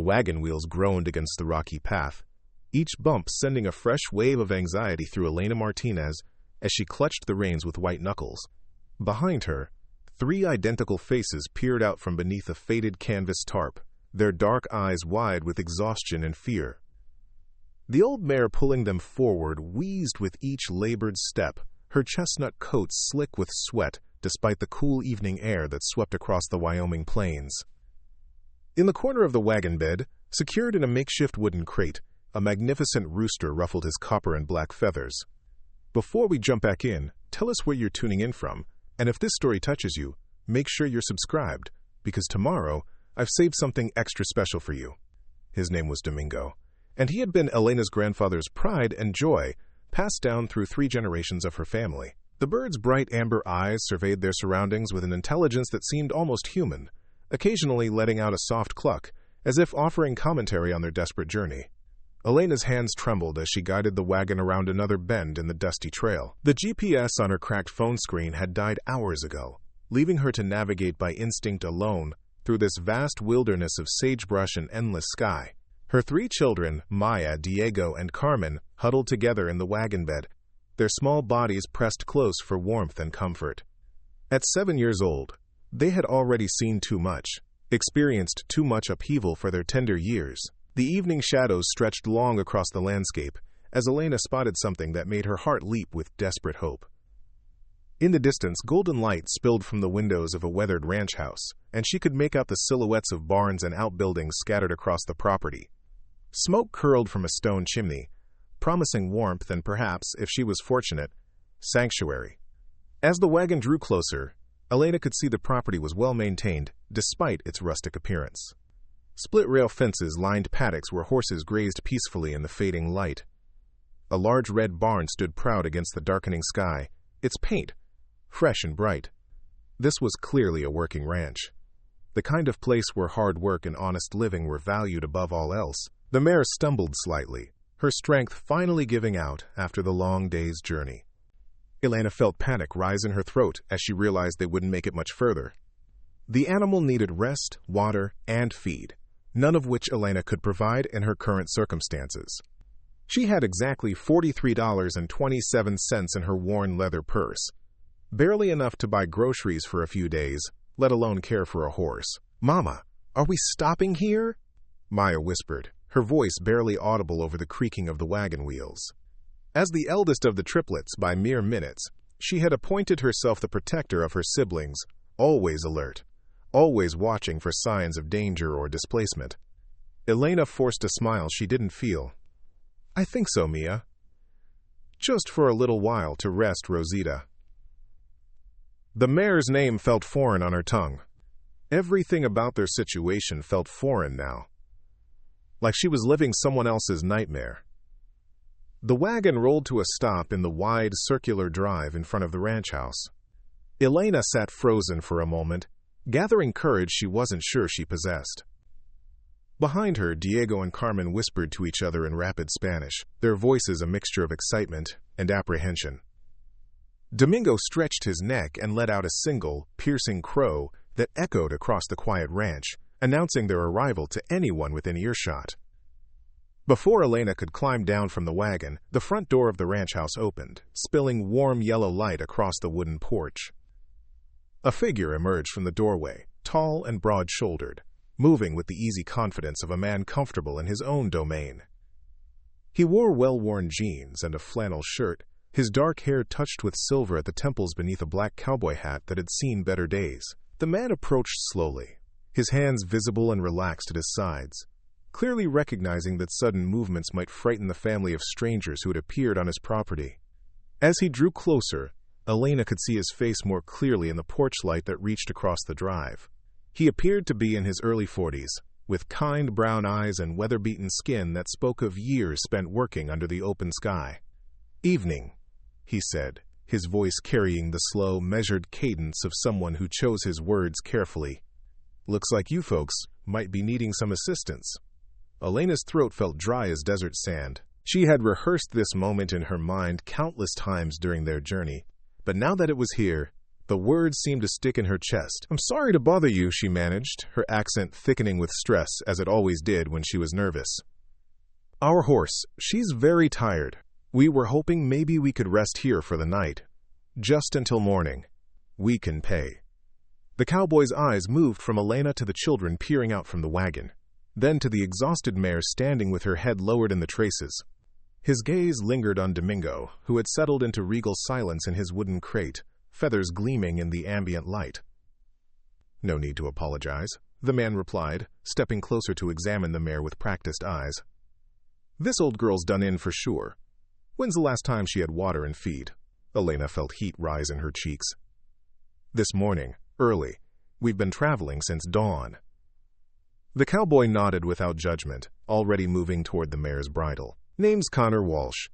The wagon wheels groaned against the rocky path, each bump sending a fresh wave of anxiety through Elena Martinez as she clutched the reins with white knuckles. Behind her, 3 identical faces peered out from beneath a faded canvas tarp, their dark eyes wide with exhaustion and fear. The old mare pulling them forward wheezed with each labored step, her chestnut coat slick with sweat despite the cool evening air that swept across the Wyoming plains. In the corner of the wagon bed, secured in a makeshift wooden crate, a magnificent rooster ruffled his copper and black feathers. Before we jump back in, tell us where you're tuning in from, and if this story touches you, make sure you're subscribed, because tomorrow I've saved something extra special for you. His name was Domingo, and he had been Elena's grandfather's pride and joy, passed down through 3 generations of her family. The bird's bright amber eyes surveyed their surroundings with an intelligence that seemed almost human, occasionally letting out a soft cluck, as if offering commentary on their desperate journey. Elena's hands trembled as she guided the wagon around another bend in the dusty trail. The GPS on her cracked phone screen had died hours ago, leaving her to navigate by instinct alone through this vast wilderness of sagebrush and endless sky. Her 3 children, Maya, Diego, and Carmen, huddled together in the wagon bed, their small bodies pressed close for warmth and comfort. At 7 years old, they had already seen too much, experienced too much upheaval for their tender years. The evening shadows stretched long across the landscape as Elena spotted something that made her heart leap with desperate hope. In the distance, golden light spilled from the windows of a weathered ranch house, and she could make out the silhouettes of barns and outbuildings scattered across the property. Smoke curled from a stone chimney, promising warmth and perhaps, if she was fortunate, sanctuary. As the wagon drew closer, Elena could see the property was well maintained, despite its rustic appearance. Split-rail fences lined paddocks where horses grazed peacefully in the fading light. A large red barn stood proud against the darkening sky, its paint fresh and bright. This was clearly a working ranch, the kind of place where hard work and honest living were valued above all else. The mare stumbled slightly, her strength finally giving out after the long day's journey. Elena felt panic rise in her throat as she realized they wouldn't make it much further. The animal needed rest, water, and feed, none of which Elena could provide in her current circumstances. She had exactly $43.27 in her worn leather purse, barely enough to buy groceries for a few days, let alone care for a horse. "Mama, are we stopping here?" Maya whispered, her voice barely audible over the creaking of the wagon wheels. As the eldest of the triplets by mere minutes, she had appointed herself the protector of her siblings, always alert, always watching for signs of danger or displacement. Elena forced a smile she didn't feel. "I think so, Mia. Just for a little while to rest Rosita." The mare's name felt foreign on her tongue. Everything about their situation felt foreign now, like she was living someone else's nightmare. The wagon rolled to a stop in the wide, circular drive in front of the ranch house. Elena sat frozen for a moment, gathering courage she wasn't sure she possessed. Behind her, Diego and Carmen whispered to each other in rapid Spanish, their voices a mixture of excitement and apprehension. Domingo stretched his neck and let out a single, piercing crow that echoed across the quiet ranch, announcing their arrival to anyone within earshot. Before Elena could climb down from the wagon, the front door of the ranch house opened, spilling warm yellow light across the wooden porch. A figure emerged from the doorway, tall and broad-shouldered, moving with the easy confidence of a man comfortable in his own domain. He wore well-worn jeans and a flannel shirt, his dark hair touched with silver at the temples beneath a black cowboy hat that had seen better days. The man approached slowly, his hands visible and relaxed at his sides, clearly recognizing that sudden movements might frighten the family of strangers who had appeared on his property. As he drew closer, Elena could see his face more clearly in the porch light that reached across the drive. He appeared to be in his early 40s, with kind brown eyes and weather-beaten skin that spoke of years spent working under the open sky. "Evening," he said, his voice carrying the slow, measured cadence of someone who chose his words carefully. "Looks like you folks might be needing some assistance." Elena's throat felt dry as desert sand. She had rehearsed this moment in her mind countless times during their journey, but now that it was here, The words seemed to stick in her chest. "I'm sorry to bother you," she managed, her accent thickening with stress as it always did when she was nervous. "Our horse, she's very tired. We were hoping maybe we could rest here for the night. Just until morning. We can pay." The cowboy's eyes moved from Elena to the children peering out from the wagon, then to the exhausted mare standing with her head lowered in the traces. His gaze lingered on Domingo, who had settled into regal silence in his wooden crate, feathers gleaming in the ambient light. "No need to apologize," the man replied, stepping closer to examine the mare with practiced eyes. "This old girl's done in for sure. When's the last time she had water and feed?" Elena felt heat rise in her cheeks. "This morning, early. We've been traveling since dawn." The cowboy nodded without judgment, already moving toward the mare's bridle. "Name's Connor Walsh,"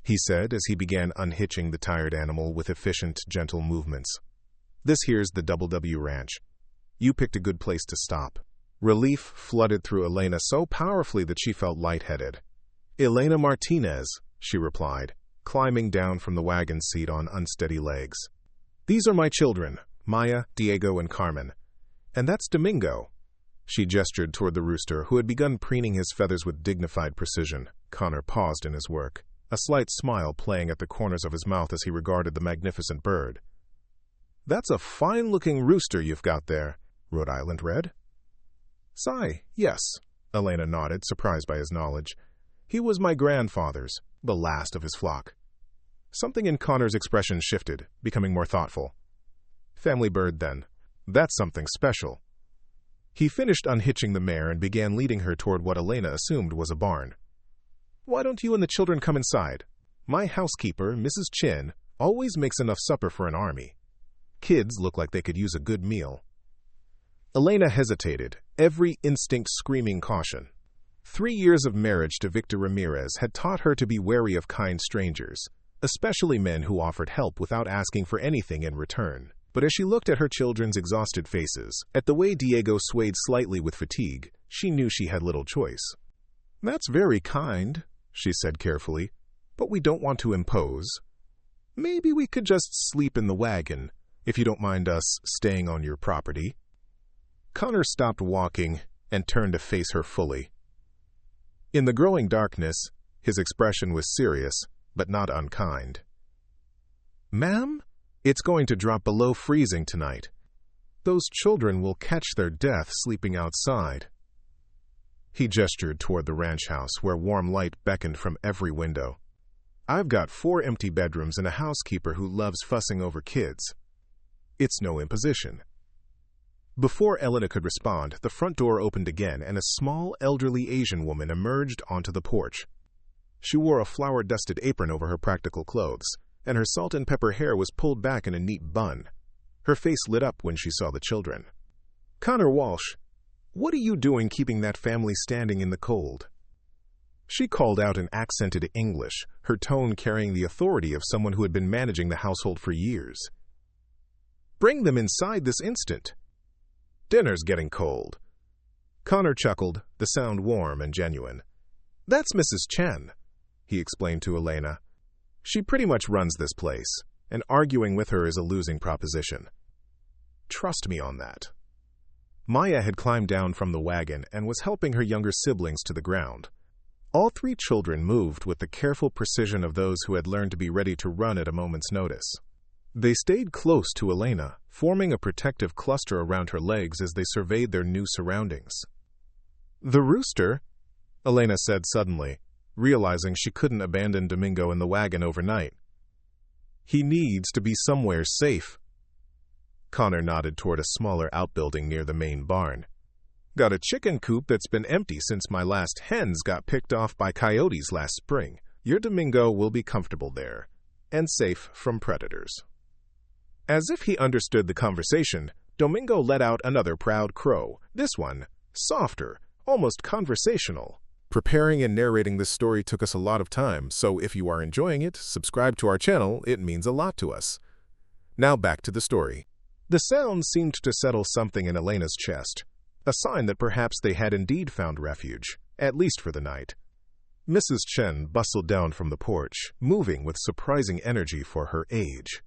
he said as he began unhitching the tired animal with efficient, gentle movements. "This here's the W Ranch. You picked a good place to stop." Relief flooded through Elena so powerfully that she felt lightheaded. "Elena Martinez," she replied, climbing down from the wagon seat on unsteady legs. "These are my children, Maya, Diego, and Carmen. And that's Domingo." She gestured toward the rooster, who had begun preening his feathers with dignified precision. Connor paused in his work, a slight smile playing at the corners of his mouth as he regarded the magnificent bird. "That's a fine-looking rooster you've got there. Rhode Island red?" Yes," Elena nodded, surprised by his knowledge. "He was my grandfather's, the last of his flock." Something in Connor's expression shifted, becoming more thoughtful. "Family bird, then. That's something special." He finished unhitching the mare and began leading her toward what Elena assumed was a barn. "Why don't you and the children come inside? My housekeeper, Mrs. Chin, always makes enough supper for an army. Kids look like they could use a good meal." Elena hesitated, every instinct screaming caution. 3 years of marriage to Victor Ramirez had taught her to be wary of kind strangers, especially men who offered help without asking for anything in return. But as she looked at her children's exhausted faces, at the way Diego swayed slightly with fatigue, she knew she had little choice. "That's very kind," she said carefully, "but we don't want to impose. Maybe we could just sleep in the wagon, if you don't mind us staying on your property." Connor stopped walking and turned to face her fully. In the growing darkness, his expression was serious, but not unkind. "Ma'am, it's going to drop below freezing tonight. Those children will catch their death sleeping outside." He gestured toward the ranch house, where warm light beckoned from every window. "I've got 4 empty bedrooms and a housekeeper who loves fussing over kids. It's no imposition." Before Elena could respond, the front door opened again and a small, elderly Asian woman emerged onto the porch. She wore a flour-dusted apron over her practical clothes, and her salt and pepper hair was pulled back in a neat bun. Her face lit up when she saw the children. "Connor Walsh, what are you doing keeping that family standing in the cold?" She called out in accented English, her tone carrying the authority of someone who had been managing the household for years. "Bring them inside this instant. Dinner's getting cold." Connor chuckled, the sound warm and genuine. "That's Mrs. Chen," he explained to Elena. "She pretty much runs this place, and arguing with her is a losing proposition. Trust me on that." Maya had climbed down from the wagon and was helping her younger siblings to the ground. All 3 children moved with the careful precision of those who had learned to be ready to run at a moment's notice. They stayed close to Elena, forming a protective cluster around her legs as they surveyed their new surroundings. "The rooster," Elena said suddenly, realizing she couldn't abandon Domingo in the wagon overnight. "He needs to be somewhere safe." Connor nodded toward a smaller outbuilding near the main barn. "Got a chicken coop that's been empty since my last hens got picked off by coyotes last spring. Your Domingo will be comfortable there, and safe from predators." As if he understood the conversation, Domingo let out another proud crow, this one softer, almost conversational. Preparing and narrating this story took us a lot of time, so if you are enjoying it, subscribe to our channel, it means a lot to us. Now back to the story. The sound seemed to settle something in Elena's chest, a sign that perhaps they had indeed found refuge, at least for the night. Mrs. Chen bustled down from the porch, moving with surprising energy for her age.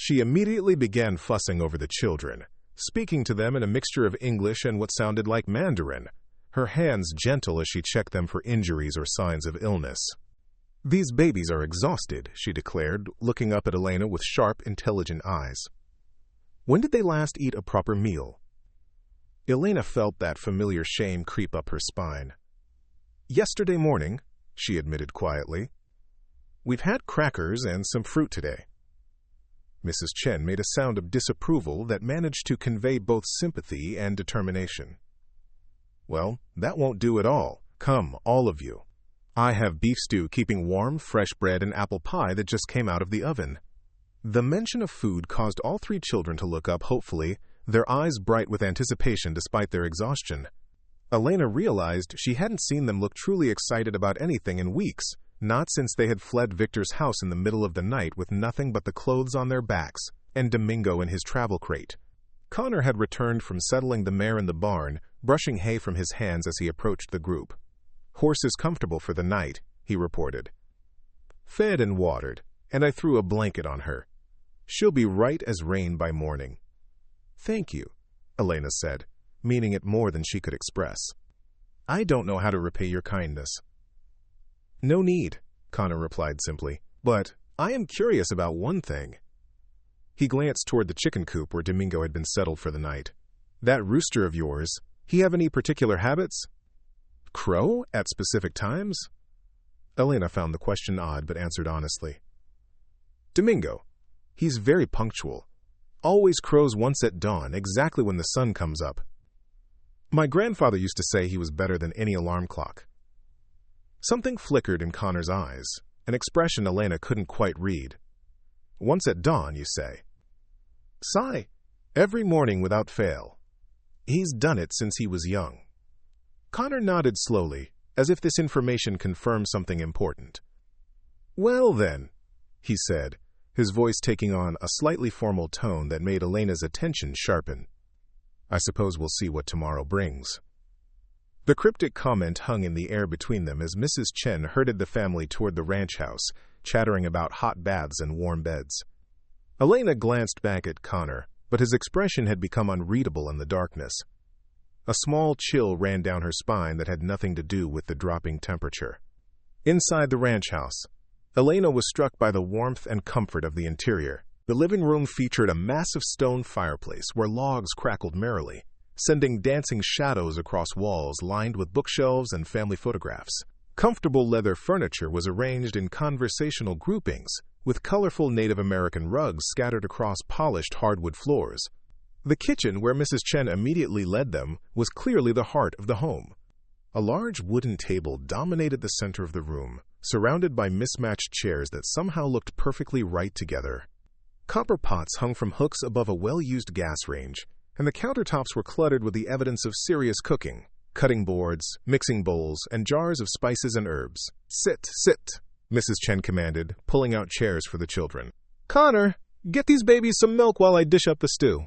She immediately began fussing over the children, speaking to them in a mixture of English and what sounded like Mandarin, her hands gentle as she checked them for injuries or signs of illness. "These babies are exhausted," she declared, looking up at Elena with sharp, intelligent eyes. "When did they last eat a proper meal?" Elena felt that familiar shame creep up her spine. "Yesterday morning," she admitted quietly. "We've had crackers and some fruit today." Mrs. Chen made a sound of disapproval that managed to convey both sympathy and determination. "Well, that won't do at all. Come, all of you. I have beef stew keeping warm, fresh bread and apple pie that just came out of the oven." The mention of food caused all three children to look up hopefully, their eyes bright with anticipation despite their exhaustion. Elena realized she hadn't seen them look truly excited about anything in weeks, not since they had fled Victor's house in the middle of the night with nothing but the clothes on their backs and Domingo in his travel crate. Connor had returned from settling the mare in the barn, brushing hay from his hands as he approached the group. "Horse is comfortable for the night," he reported. "Fed and watered, and I threw a blanket on her. She'll be right as rain by morning." "Thank you," Elena said, meaning it more than she could express. "I don't know how to repay your kindness." "No need," Connor replied simply, "but I am curious about one thing." He glanced toward the chicken coop where Domingo had been settled for the night. "That rooster of yours, he have any particular habits? Crow at specific times?" Elena found the question odd but answered honestly. "Domingo. He's very punctual. Always crows once at dawn, exactly when the sun comes up. My grandfather used to say he was better than any alarm clock." Something flickered in Connor's eyes, an expression Elena couldn't quite read. "Once at dawn, you say?" "Sigh. Every morning without fail. He's done it since he was young." Connor nodded slowly, as if this information confirmed something important. "Well then," he said, his voice taking on a slightly formal tone that made Elena's attention sharpen. "I suppose we'll see what tomorrow brings." The cryptic comment hung in the air between them as Mrs. Chen herded the family toward the ranch house, chattering about hot baths and warm beds. Elena glanced back at Connor, but his expression had become unreadable in the darkness. A small chill ran down her spine that had nothing to do with the dropping temperature. Inside the ranch house, Elena was struck by the warmth and comfort of the interior. The living room featured a massive stone fireplace where logs crackled merrily, sending dancing shadows across walls lined with bookshelves and family photographs. Comfortable leather furniture was arranged in conversational groupings, with colorful Native American rugs scattered across polished hardwood floors. The kitchen, where Mrs. Chen immediately led them, was clearly the heart of the home. A large wooden table dominated the center of the room, surrounded by mismatched chairs that somehow looked perfectly right together. Copper pots hung from hooks above a well-used gas range, and the countertops were cluttered with the evidence of serious cooking, cutting boards, mixing bowls, and jars of spices and herbs. "Sit, sit," Mrs. Chen commanded, pulling out chairs for the children. "Connor, get these babies some milk while I dish up the stew."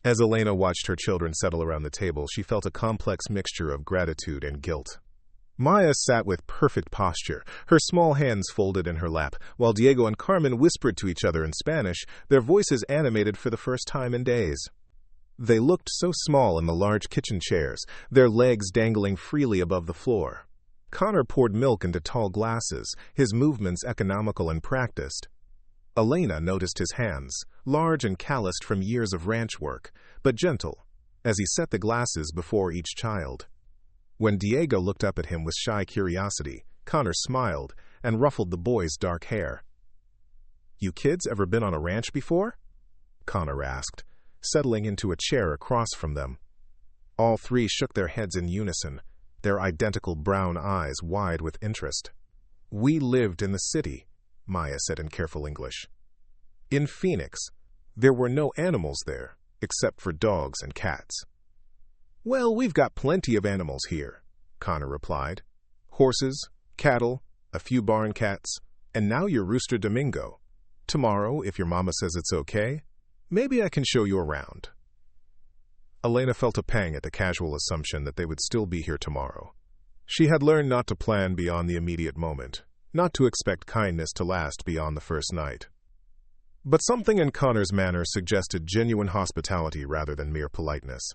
As Elena watched her children settle around the table, she felt a complex mixture of gratitude and guilt. Maya sat with perfect posture, her small hands folded in her lap, while Diego and Carmen whispered to each other in Spanish, their voices animated for the first time in days. They looked so small in the large kitchen chairs, their legs dangling freely above the floor. Connor poured milk into tall glasses, his movements economical and practiced. Elena noticed his hands, large and calloused from years of ranch work, but gentle, as he set the glasses before each child. When Diego looked up at him with shy curiosity, Connor smiled and ruffled the boy's dark hair. "You kids ever been on a ranch before?" Connor asked, settling into a chair across from them. All three shook their heads in unison, their identical brown eyes wide with interest. "We lived in the city," Maya said in careful English. "In Phoenix. There were no animals there, except for dogs and cats." "Well, we've got plenty of animals here," Connor replied. "Horses, cattle, a few barn cats, and now your rooster Domingo. Tomorrow, if your mama says it's okay, maybe I can show you around." Elena felt a pang at the casual assumption that they would still be here tomorrow. She had learned not to plan beyond the immediate moment, not to expect kindness to last beyond the first night. But something in Connor's manner suggested genuine hospitality rather than mere politeness.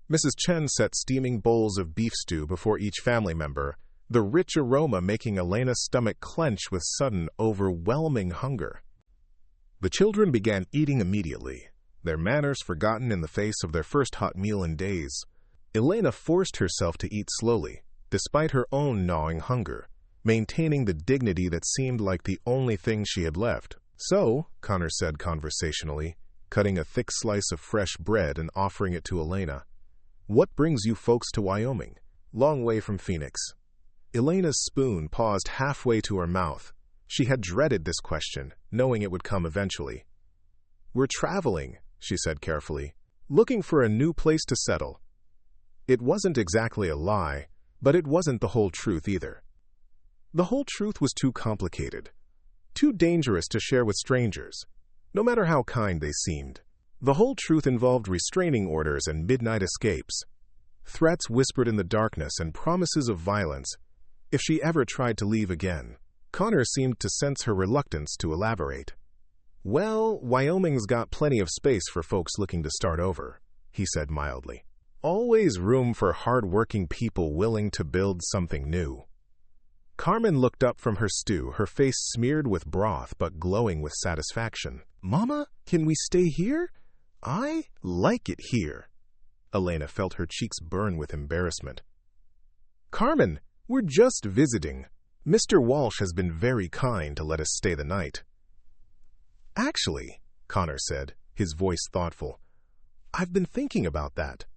Mrs. Chen set steaming bowls of beef stew before each family member, the rich aroma making Elena's stomach clench with sudden, overwhelming hunger. The children began eating immediately, their manners forgotten in the face of their first hot meal in days. Elena forced herself to eat slowly, despite her own gnawing hunger, maintaining the dignity that seemed like the only thing she had left. "So," Connor said conversationally, cutting a thick slice of fresh bread and offering it to Elena, "what brings you folks to Wyoming? Long way from Phoenix." Elena's spoon paused halfway to her mouth. She had dreaded this question, knowing it would come eventually. "We're traveling," she said carefully, "looking for a new place to settle." It wasn't exactly a lie, but it wasn't the whole truth either. The whole truth was too complicated, too dangerous to share with strangers, no matter how kind they seemed. The whole truth involved restraining orders and midnight escapes, threats whispered in the darkness and promises of violence if she ever tried to leave again. Connor seemed to sense her reluctance to elaborate. "Well, Wyoming's got plenty of space for folks looking to start over," he said mildly. "Always room for hard-working people willing to build something new." Carmen looked up from her stew, her face smeared with broth but glowing with satisfaction. "Mama, can we stay here? I like it here." Elena felt her cheeks burn with embarrassment. "Carmen, we're just visiting. Mr. Walsh has been very kind to let us stay the night." "Actually," Connor said, his voice thoughtful, "I've been thinking about that."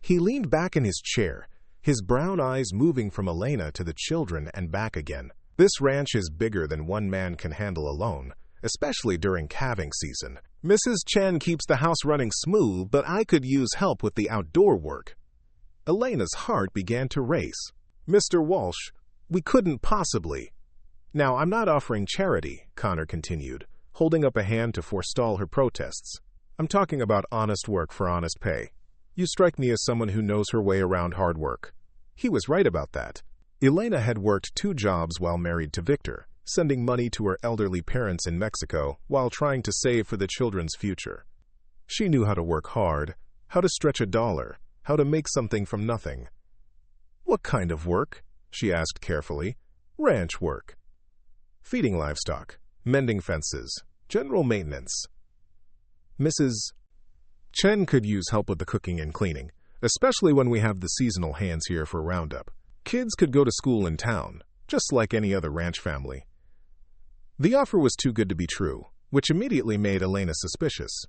He leaned back in his chair, his brown eyes moving from Elena to the children and back again. "This ranch is bigger than one man can handle alone, especially during calving season. Mrs. Chen keeps the house running smooth, but I could use help with the outdoor work." Elena's heart began to race. "Mr. Walsh, we couldn't possibly." "Now, I'm not offering charity," Connor continued, holding up a hand to forestall her protests. "I'm talking about honest work for honest pay. You strike me as someone who knows her way around hard work." He was right about that. Elena had worked 2 jobs while married to Victor, sending money to her elderly parents in Mexico while trying to save for the children's future. She knew how to work hard, how to stretch a dollar, how to make something from nothing. "What kind of work?" she asked carefully. "Ranch work. Feeding livestock, mending fences, general maintenance." Mrs. Chen could use help with the cooking and cleaning, especially when we have the seasonal hands here for roundup. Kids could go to school in town, just like any other ranch family. The offer was too good to be true, which immediately made Elena suspicious.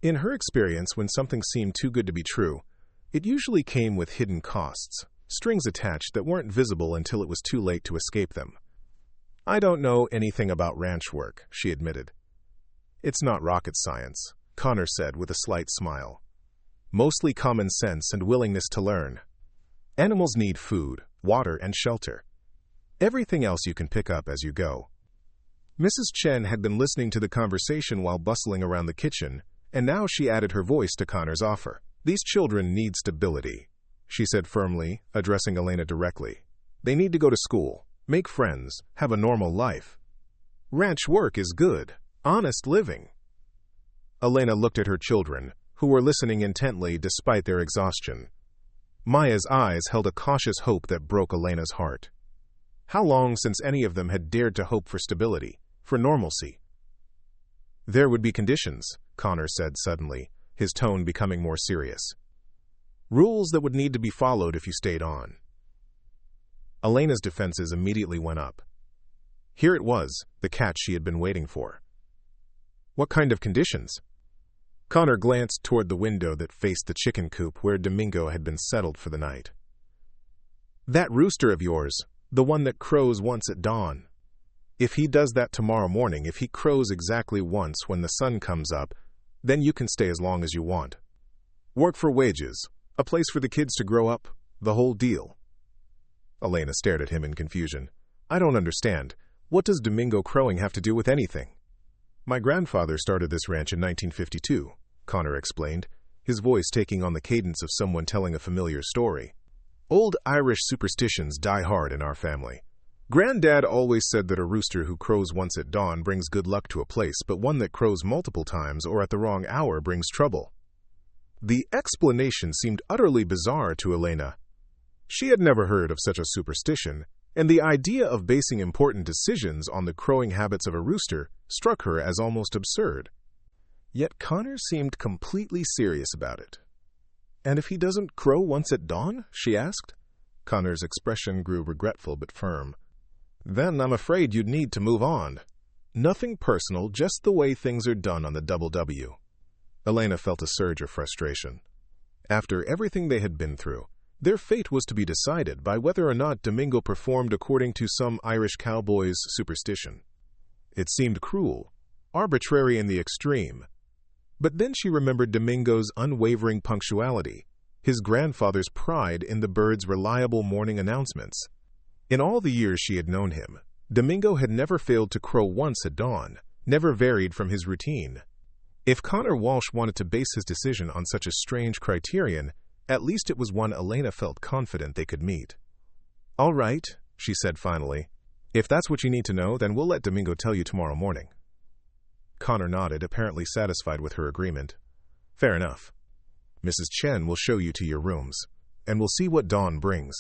In her experience, when something seemed too good to be true, it usually came with hidden costs, strings attached that weren't visible until it was too late to escape them. "I don't know anything about ranch work," she admitted. "It's not rocket science," Connor said with a slight smile. "Mostly common sense and willingness to learn. Animals need food, water, and shelter. Everything else you can pick up as you go." Mrs. Chen had been listening to the conversation while bustling around the kitchen, and now she added her voice to Connor's offer. "These children need stability," she said firmly, addressing Elena directly. "They need to go to school, make friends, have a normal life. Ranch work is good, honest living." Elena looked at her children, who were listening intently despite their exhaustion. Maya's eyes held a cautious hope that broke Elena's heart. How long since any of them had dared to hope for stability, for normalcy? "There would be conditions," Connor said suddenly, his tone becoming more serious. "Rules that would need to be followed if you stayed on." Elena's defenses immediately went up. Here it was, the catch she had been waiting for. "What kind of conditions?" Connor glanced toward the window that faced the chicken coop where Domingo had been settled for the night. "That rooster of yours, the one that crows once at dawn. If he does that tomorrow morning, if he crows exactly once when the sun comes up, then you can stay as long as you want. Work for wages, a place for the kids to grow up, the whole deal." Elena stared at him in confusion. "I don't understand. What does Domingo crowing have to do with anything?" "My grandfather started this ranch in 1952, Connor explained, his voice taking on the cadence of someone telling a familiar story. "Old Irish superstitions die hard in our family. Granddad always said that a rooster who crows once at dawn brings good luck to a place, but one that crows multiple times or at the wrong hour brings trouble. The explanation seemed utterly bizarre to Elena. She had never heard of such a superstition, and the idea of basing important decisions on the crowing habits of a rooster struck her as almost absurd. Yet Connor seemed completely serious about it. "And if he doesn't crow once at dawn?" she asked. Connor's expression grew regretful but firm. "Then I'm afraid you'd need to move on. Nothing personal, just the way things are done on the Double W." Elena felt a surge of frustration. After everything they had been through, their fate was to be decided by whether or not Domingo performed according to some Irish cowboy's superstition. It seemed cruel, arbitrary in the extreme. But then she remembered Domingo's unwavering punctuality, his grandfather's pride in the bird's reliable morning announcements. In all the years she had known him, Domingo had never failed to crow once at dawn, never varied from his routine. If Connor Walsh wanted to base his decision on such a strange criterion, at least it was one Elena felt confident they could meet. "All right," she said finally. "If that's what you need to know, then we'll let Domingo tell you tomorrow morning." Connor nodded, apparently satisfied with her agreement. "Fair enough. Mrs. Chen will show you to your rooms, and we'll see what dawn brings."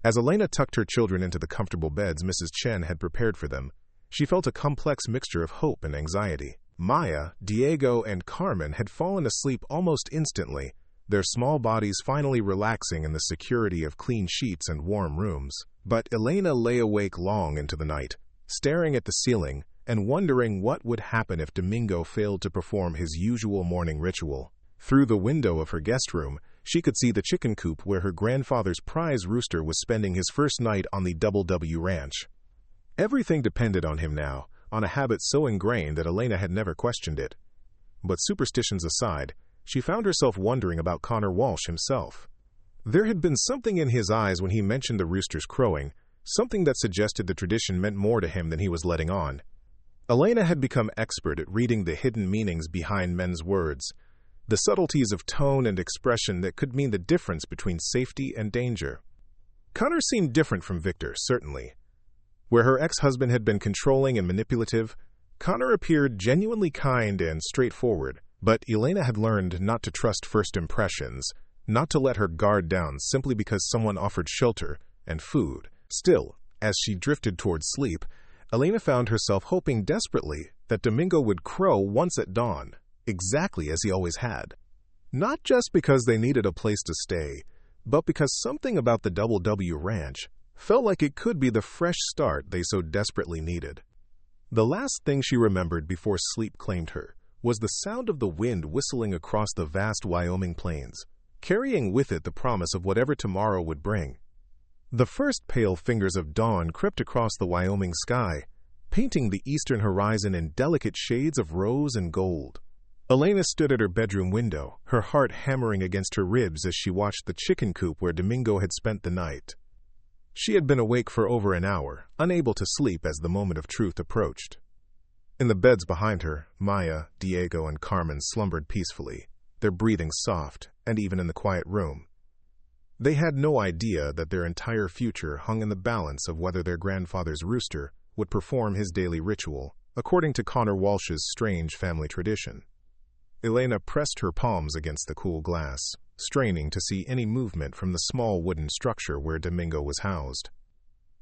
As Elena tucked her children into the comfortable beds Mrs. Chen had prepared for them, she felt a complex mixture of hope and anxiety. Maya, Diego, and Carmen had fallen asleep almost instantly, their small bodies finally relaxing in the security of clean sheets and warm rooms. But Elena lay awake long into the night, staring at the ceiling and wondering what would happen if Domingo failed to perform his usual morning ritual. Through the window of her guest room, she could see the chicken coop where her grandfather's prize rooster was spending his first night on the Double W Ranch. Everything depended on him now, on a habit so ingrained that Elena had never questioned it. But superstitions aside, she found herself wondering about Connor Walsh himself. There had been something in his eyes when he mentioned the rooster's crowing, something that suggested the tradition meant more to him than he was letting on. Elena had become expert at reading the hidden meanings behind men's words, the subtleties of tone and expression that could mean the difference between safety and danger. Connor seemed different from Victor, certainly. Where her ex-husband had been controlling and manipulative, Connor appeared genuinely kind and straightforward, but Elena had learned not to trust first impressions, not to let her guard down simply because someone offered shelter and food. Still, as she drifted towards sleep, Elena found herself hoping desperately that Domingo would crow once at dawn, exactly as he always had. Not just because they needed a place to stay, but because something about the Double W Ranch felt like it could be the fresh start they so desperately needed. The last thing she remembered before sleep claimed her was the sound of the wind whistling across the vast Wyoming plains, carrying with it the promise of whatever tomorrow would bring. The first pale fingers of dawn crept across the Wyoming sky, painting the eastern horizon in delicate shades of rose and gold. Elena stood at her bedroom window, her heart hammering against her ribs as she watched the chicken coop where Domingo had spent the night. She had been awake for over an hour, unable to sleep as the moment of truth approached. In the beds behind her, Maya, Diego, and Carmen slumbered peacefully, their breathing soft, and even in the quiet room. They had no idea that their entire future hung in the balance of whether their grandfather's rooster would perform his daily ritual, according to Connor Walsh's strange family tradition. Elena pressed her palms against the cool glass, straining to see any movement from the small wooden structure where Domingo was housed.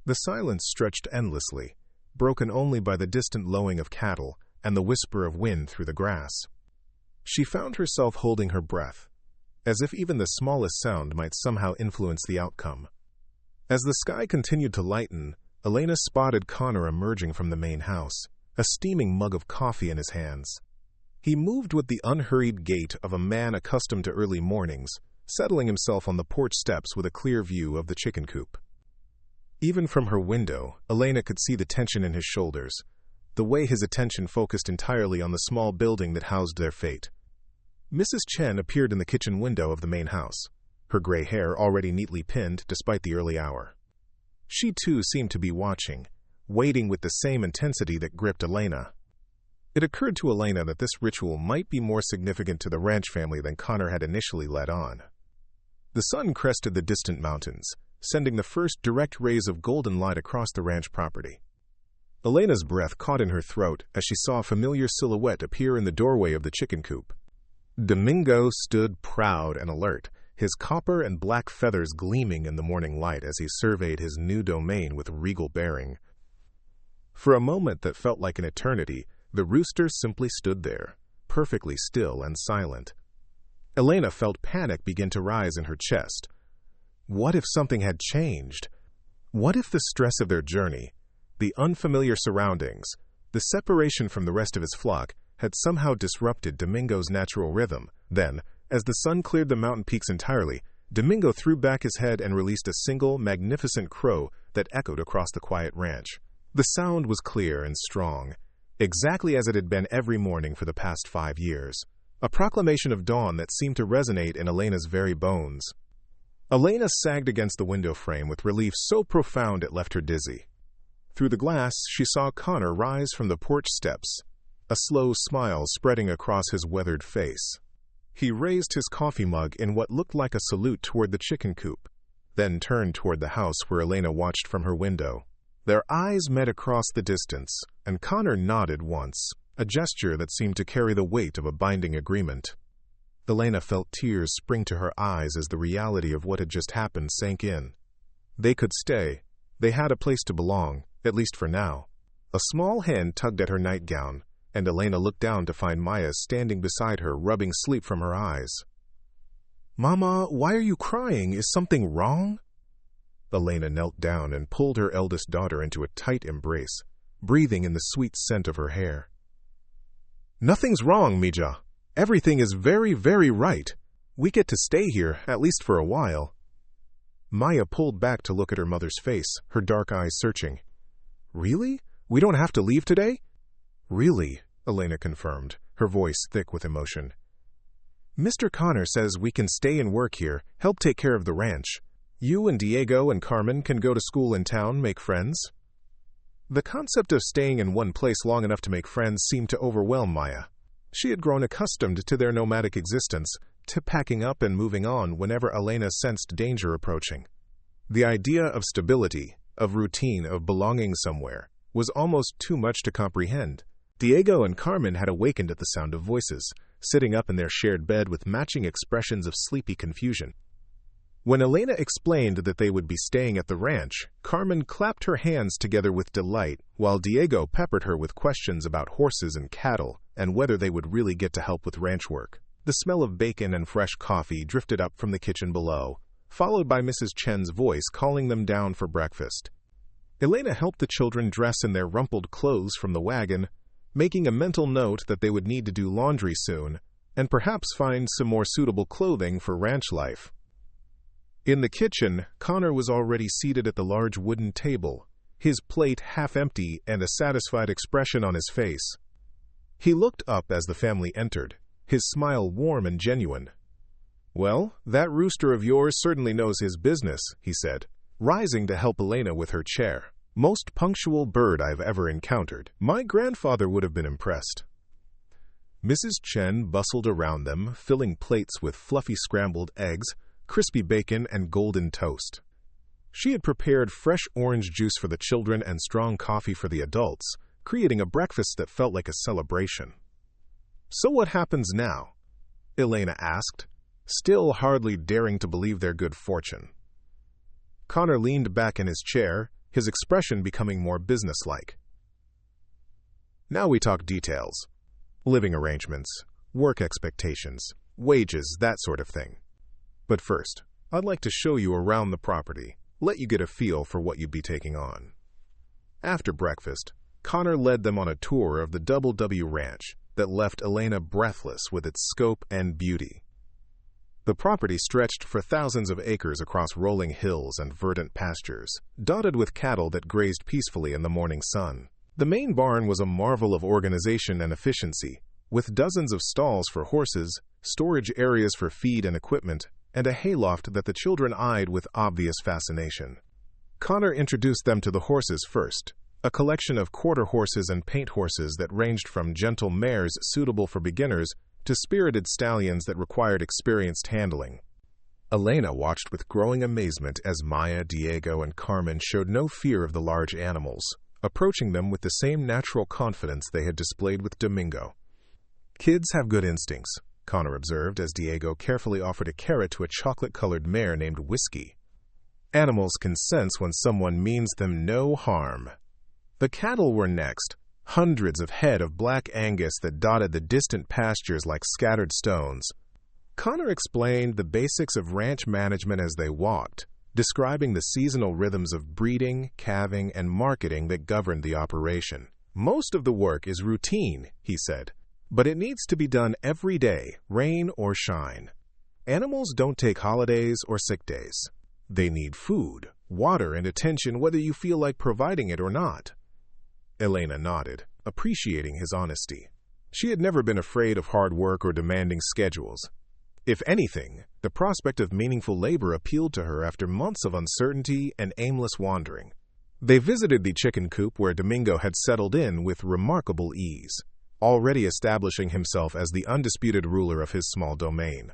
The silence stretched endlessly, broken only by the distant lowing of cattle and the whisper of wind through the grass. She found herself holding her breath, as if even the smallest sound might somehow influence the outcome. As the sky continued to lighten, Elena spotted Connor emerging from the main house, a steaming mug of coffee in his hands. He moved with the unhurried gait of a man accustomed to early mornings, settling himself on the porch steps with a clear view of the chicken coop. Even from her window, Elena could see the tension in his shoulders, the way his attention focused entirely on the small building that housed their fate. Mrs. Chen appeared in the kitchen window of the main house, her gray hair already neatly pinned despite the early hour. She too seemed to be watching, waiting with the same intensity that gripped Elena. It occurred to Elena that this ritual might be more significant to the ranch family than Connor had initially let on. The sun crested the distant mountains, sending the first direct rays of golden light across the ranch property. Elena's breath caught in her throat as she saw a familiar silhouette appear in the doorway of the chicken coop. Domingo stood proud and alert, his copper and black feathers gleaming in the morning light as he surveyed his new domain with regal bearing. For a moment that felt like an eternity, the rooster simply stood there, perfectly still and silent. Elena felt panic begin to rise in her chest. What if something had changed? What if the stress of their journey, the unfamiliar surroundings, the separation from the rest of his flock, had somehow disrupted Domingo's natural rhythm? Then, as the sun cleared the mountain peaks entirely, Domingo threw back his head and released a single, magnificent crow that echoed across the quiet ranch. The sound was clear and strong, exactly as it had been every morning for the past 5 years. A proclamation of dawn that seemed to resonate in Elena's very bones. Elena sagged against the window frame with relief so profound it left her dizzy. Through the glass, she saw Connor rise from the porch steps, a slow smile spreading across his weathered face. He raised his coffee mug in what looked like a salute toward the chicken coop, then turned toward the house where Elena watched from her window. Their eyes met across the distance, and Connor nodded once, a gesture that seemed to carry the weight of a binding agreement. Elena felt tears spring to her eyes as the reality of what had just happened sank in. They could stay. They had a place to belong, at least for now. A small hand tugged at her nightgown, and Elena looked down to find Maya standing beside her, rubbing sleep from her eyes. "Mama, why are you crying? Is something wrong?" Elena knelt down and pulled her eldest daughter into a tight embrace, breathing in the sweet scent of her hair. "Nothing's wrong, Mija. Everything is very, very right. We get to stay here, at least for a while." Maya pulled back to look at her mother's face, her dark eyes searching. "Really? We don't have to leave today?" "Really," Elena confirmed, her voice thick with emotion. "Mr. Connor says we can stay and work here, help take care of the ranch. You and Diego and Carmen can go to school in town, make friends." The concept of staying in one place long enough to make friends seemed to overwhelm Maya. She had grown accustomed to their nomadic existence, to packing up and moving on whenever Elena sensed danger approaching. The idea of stability, of routine, of belonging somewhere, was almost too much to comprehend. Diego and Carmen had awakened at the sound of voices, sitting up in their shared bed with matching expressions of sleepy confusion. When Elena explained that they would be staying at the ranch, Carmen clapped her hands together with delight, while Diego peppered her with questions about horses and cattle, and whether they would really get to help with ranch work. The smell of bacon and fresh coffee drifted up from the kitchen below, followed by Mrs. Chen's voice calling them down for breakfast. Elena helped the children dress in their rumpled clothes from the wagon, making a mental note that they would need to do laundry soon, and perhaps find some more suitable clothing for ranch life. In the kitchen, Connor was already seated at the large wooden table, his plate half empty and a satisfied expression on his face. He looked up as the family entered, his smile warm and genuine. "Well, that rooster of yours certainly knows his business," he said, rising to help Elena with her chair. "Most punctual bird I've ever encountered. My grandfather would have been impressed." Mrs. Chen bustled around them, filling plates with fluffy scrambled eggs, crispy bacon, and golden toast. She had prepared fresh orange juice for the children and strong coffee for the adults, creating a breakfast that felt like a celebration. "So what happens now?" Elena asked, still hardly daring to believe their good fortune. Connor leaned back in his chair, his expression becoming more businesslike. "Now we talk details. Living arrangements, work expectations, wages, that sort of thing. But first, I'd like to show you around the property, let you get a feel for what you'd be taking on." After breakfast, Connor led them on a tour of the Double W Ranch that left Elena breathless with its scope and beauty. The property stretched for thousands of acres across rolling hills and verdant pastures, dotted with cattle that grazed peacefully in the morning sun. The main barn was a marvel of organization and efficiency, with dozens of stalls for horses, storage areas for feed and equipment, and a hayloft that the children eyed with obvious fascination. Connor introduced them to the horses first, a collection of quarter horses and paint horses that ranged from gentle mares suitable for beginners to spirited stallions that required experienced handling. Elena watched with growing amazement as Maya, Diego, and Carmen showed no fear of the large animals, approaching them with the same natural confidence they had displayed with Domingo. "Kids have good instincts," Connor observed as Diego carefully offered a carrot to a chocolate-colored mare named Whiskey. "Animals can sense when someone means them no harm." The cattle were next, hundreds of head of black Angus that dotted the distant pastures like scattered stones. Connor explained the basics of ranch management as they walked, describing the seasonal rhythms of breeding, calving, and marketing that governed the operation. "Most of the work is routine," he said, "but it needs to be done every day, rain or shine. Animals don't take holidays or sick days. They need food, water, and attention whether you feel like providing it or not." Elena nodded, appreciating his honesty. She had never been afraid of hard work or demanding schedules. If anything, the prospect of meaningful labor appealed to her after months of uncertainty and aimless wandering. They visited the chicken coop where Domingo had settled in with remarkable ease, already establishing himself as the undisputed ruler of his small domain.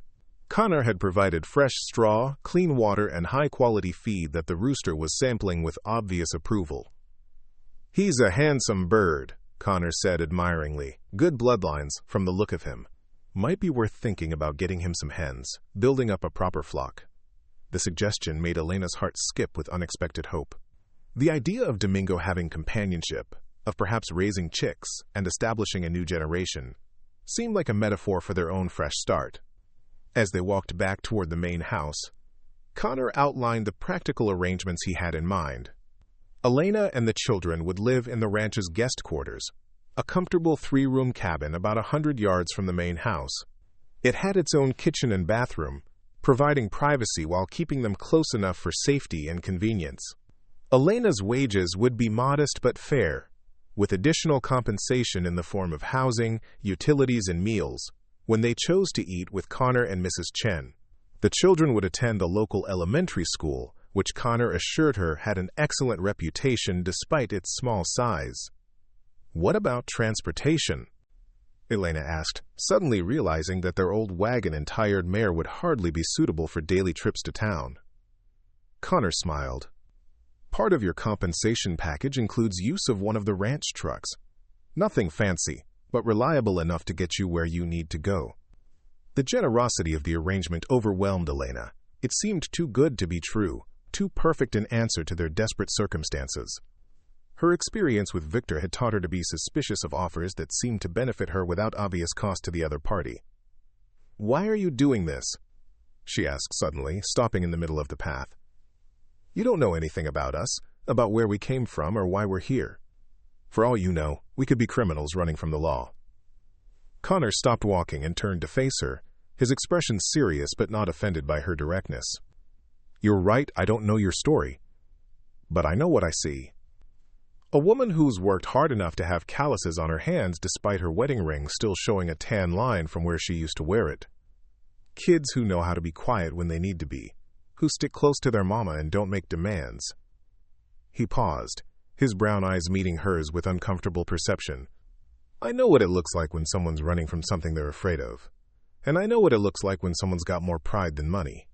Connor had provided fresh straw, clean water, and high-quality feed that the Rooster was sampling with obvious approval. "He's a handsome bird," Connor said admiringly. "Good bloodlines from the look of him. Might be worth thinking about getting him some hens, building up a proper flock." The suggestion made Elena's heart skip with unexpected hope. The idea of Domingo having companionship, of perhaps raising chicks and establishing a new generation, seemed like a metaphor for their own fresh start. As they walked back toward the main house, Connor outlined the practical arrangements he had in mind. Elena and the children would live in the ranch's guest quarters, a comfortable 3-room cabin about 100 yards from the main house. It had its own kitchen and bathroom, providing privacy while keeping them close enough for safety and convenience. Elena's wages would be modest but fair, with additional compensation in the form of housing, utilities, and meals when they chose to eat with Connor and Mrs. Chen. The children would attend the local elementary school, which Connor assured her had an excellent reputation despite its small size. "What about transportation?" Elena asked, suddenly realizing that their old wagon and tired mare would hardly be suitable for daily trips to town. Connor smiled. "Part of your compensation package includes use of one of the ranch trucks. Nothing fancy, but reliable enough to get you where you need to go." The generosity of the arrangement overwhelmed Elena. It seemed too good to be true, too perfect an answer to their desperate circumstances. Her experience with Victor had taught her to be suspicious of offers that seemed to benefit her without obvious cost to the other party. "Why are you doing this?" she asked suddenly, stopping in the middle of the path. "You don't know anything about us, about where we came from or why we're here. For all you know, we could be criminals running from the law." Connor stopped walking and turned to face her, his expression serious but not offended by her directness. "You're right, I don't know your story. But I know what I see. A woman who's worked hard enough to have calluses on her hands despite her wedding ring still showing a tan line from where she used to wear it. Kids who know how to be quiet when they need to be, who stick close to their mama and don't make demands." He paused, his brown eyes meeting hers with uncomfortable perception. "I know what it looks like when someone's running from something they're afraid of. And I know what it looks like when someone's got more pride than money.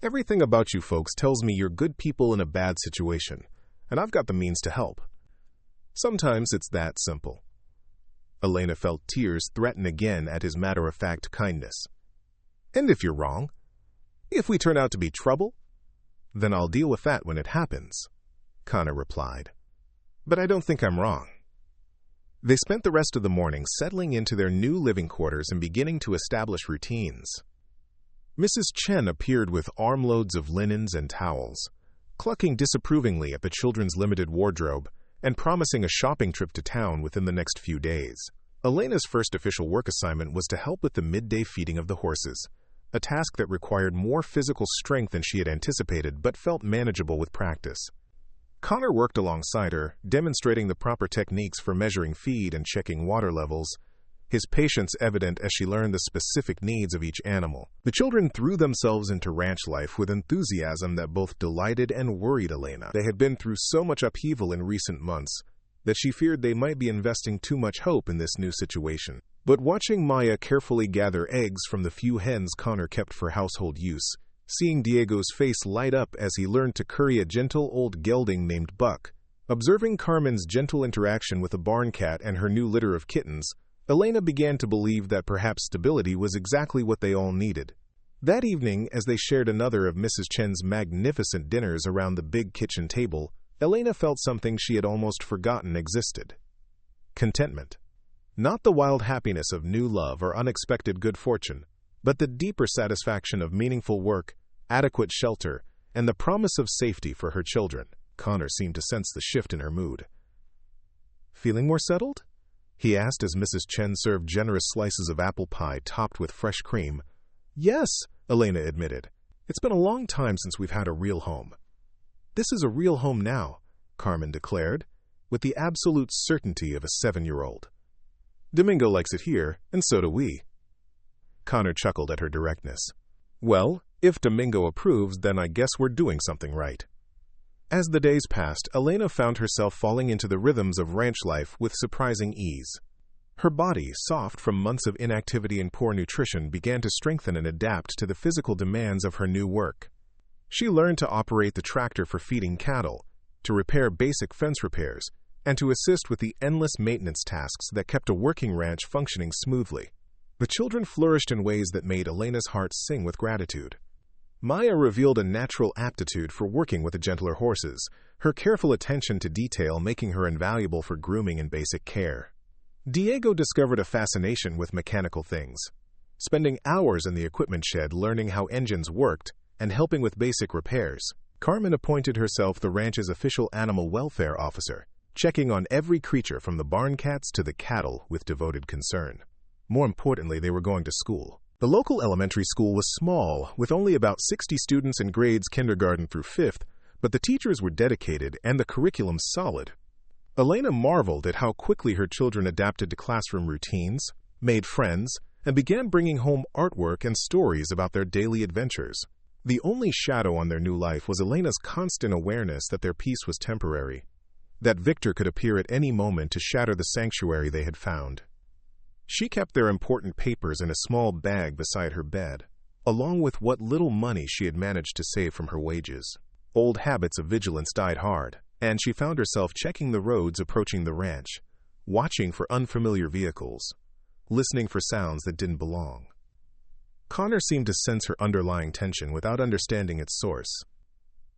Everything about you folks tells me you're good people in a bad situation, and I've got the means to help. Sometimes it's that simple." Elena felt tears threaten again at his matter-of-fact kindness. "And if you're wrong, if we turn out to be trouble, then I'll deal with that when it happens," Connor replied. "But I don't think I'm wrong." They spent the rest of the morning settling into their new living quarters and beginning to establish routines. Mrs. Chen appeared with armloads of linens and towels, clucking disapprovingly at the children's limited wardrobe and promising a shopping trip to town within the next few days. Elena's first official work assignment was to help with the midday feeding of the horses, a task that required more physical strength than she had anticipated but felt manageable with practice. Connor worked alongside her, demonstrating the proper techniques for measuring feed and checking water levels, his patience evident as she learned the specific needs of each animal. The children threw themselves into ranch life with enthusiasm that both delighted and worried Elena. They had been through so much upheaval in recent months that she feared they might be investing too much hope in this new situation. But watching Maya carefully gather eggs from the few hens Connor kept for household use seeing Diego's face light up as he learned to curry a gentle old gelding named Buck. Observing Carmen's gentle interaction with the barn cat and her new litter of kittens, Elena began to believe that perhaps stability was exactly what they all needed. That evening, as they shared another of Mrs. Chen's magnificent dinners around the big kitchen table, Elena felt something she had almost forgotten existed. Contentment. Not the wild happiness of new love or unexpected good fortune, but the deeper satisfaction of meaningful work, adequate shelter, and the promise of safety for her children. Connor seemed to sense the shift in her mood. "Feeling more settled?" he asked as Mrs. Chen served generous slices of apple pie topped with fresh cream. "Yes," Elena admitted. "It's been a long time since we've had a real home." "This is a real home now," Carmen declared, with the absolute certainty of a 7-year-old. "Domingo likes it here, and so do we." Connor chuckled at her directness. "Well, if Domingo approves, then I guess we're doing something right." As the days passed, Elena found herself falling into the rhythms of ranch life with surprising ease. Her body, soft from months of inactivity and poor nutrition, began to strengthen and adapt to the physical demands of her new work. She learned to operate the tractor for feeding cattle, to repair basic fence repairs, and to assist with the endless maintenance tasks that kept a working ranch functioning smoothly. The children flourished in ways that made Elena's heart sing with gratitude. Maya revealed a natural aptitude for working with the gentler horses, her careful attention to detail making her invaluable for grooming and basic care. Diego discovered a fascination with mechanical things, spending hours in the equipment shed learning how engines worked and helping with basic repairs. Carmen appointed herself the ranch's official animal welfare officer, checking on every creature from the barn cats to the cattle with devoted concern. More importantly, they were going to school. The local elementary school was small, with only about 60 students in grades kindergarten through 5th, but the teachers were dedicated and the curriculum solid. Elena marveled at how quickly her children adapted to classroom routines, made friends, and began bringing home artwork and stories about their daily adventures. The only shadow on their new life was Elena's constant awareness that their peace was temporary, that Victor could appear at any moment to shatter the sanctuary they had found. She kept their important papers in a small bag beside her bed, along with what little money she had managed to save from her wages. Old habits of vigilance died hard, and she found herself checking the roads approaching the ranch, watching for unfamiliar vehicles, listening for sounds that didn't belong. Connor seemed to sense her underlying tension without understanding its source.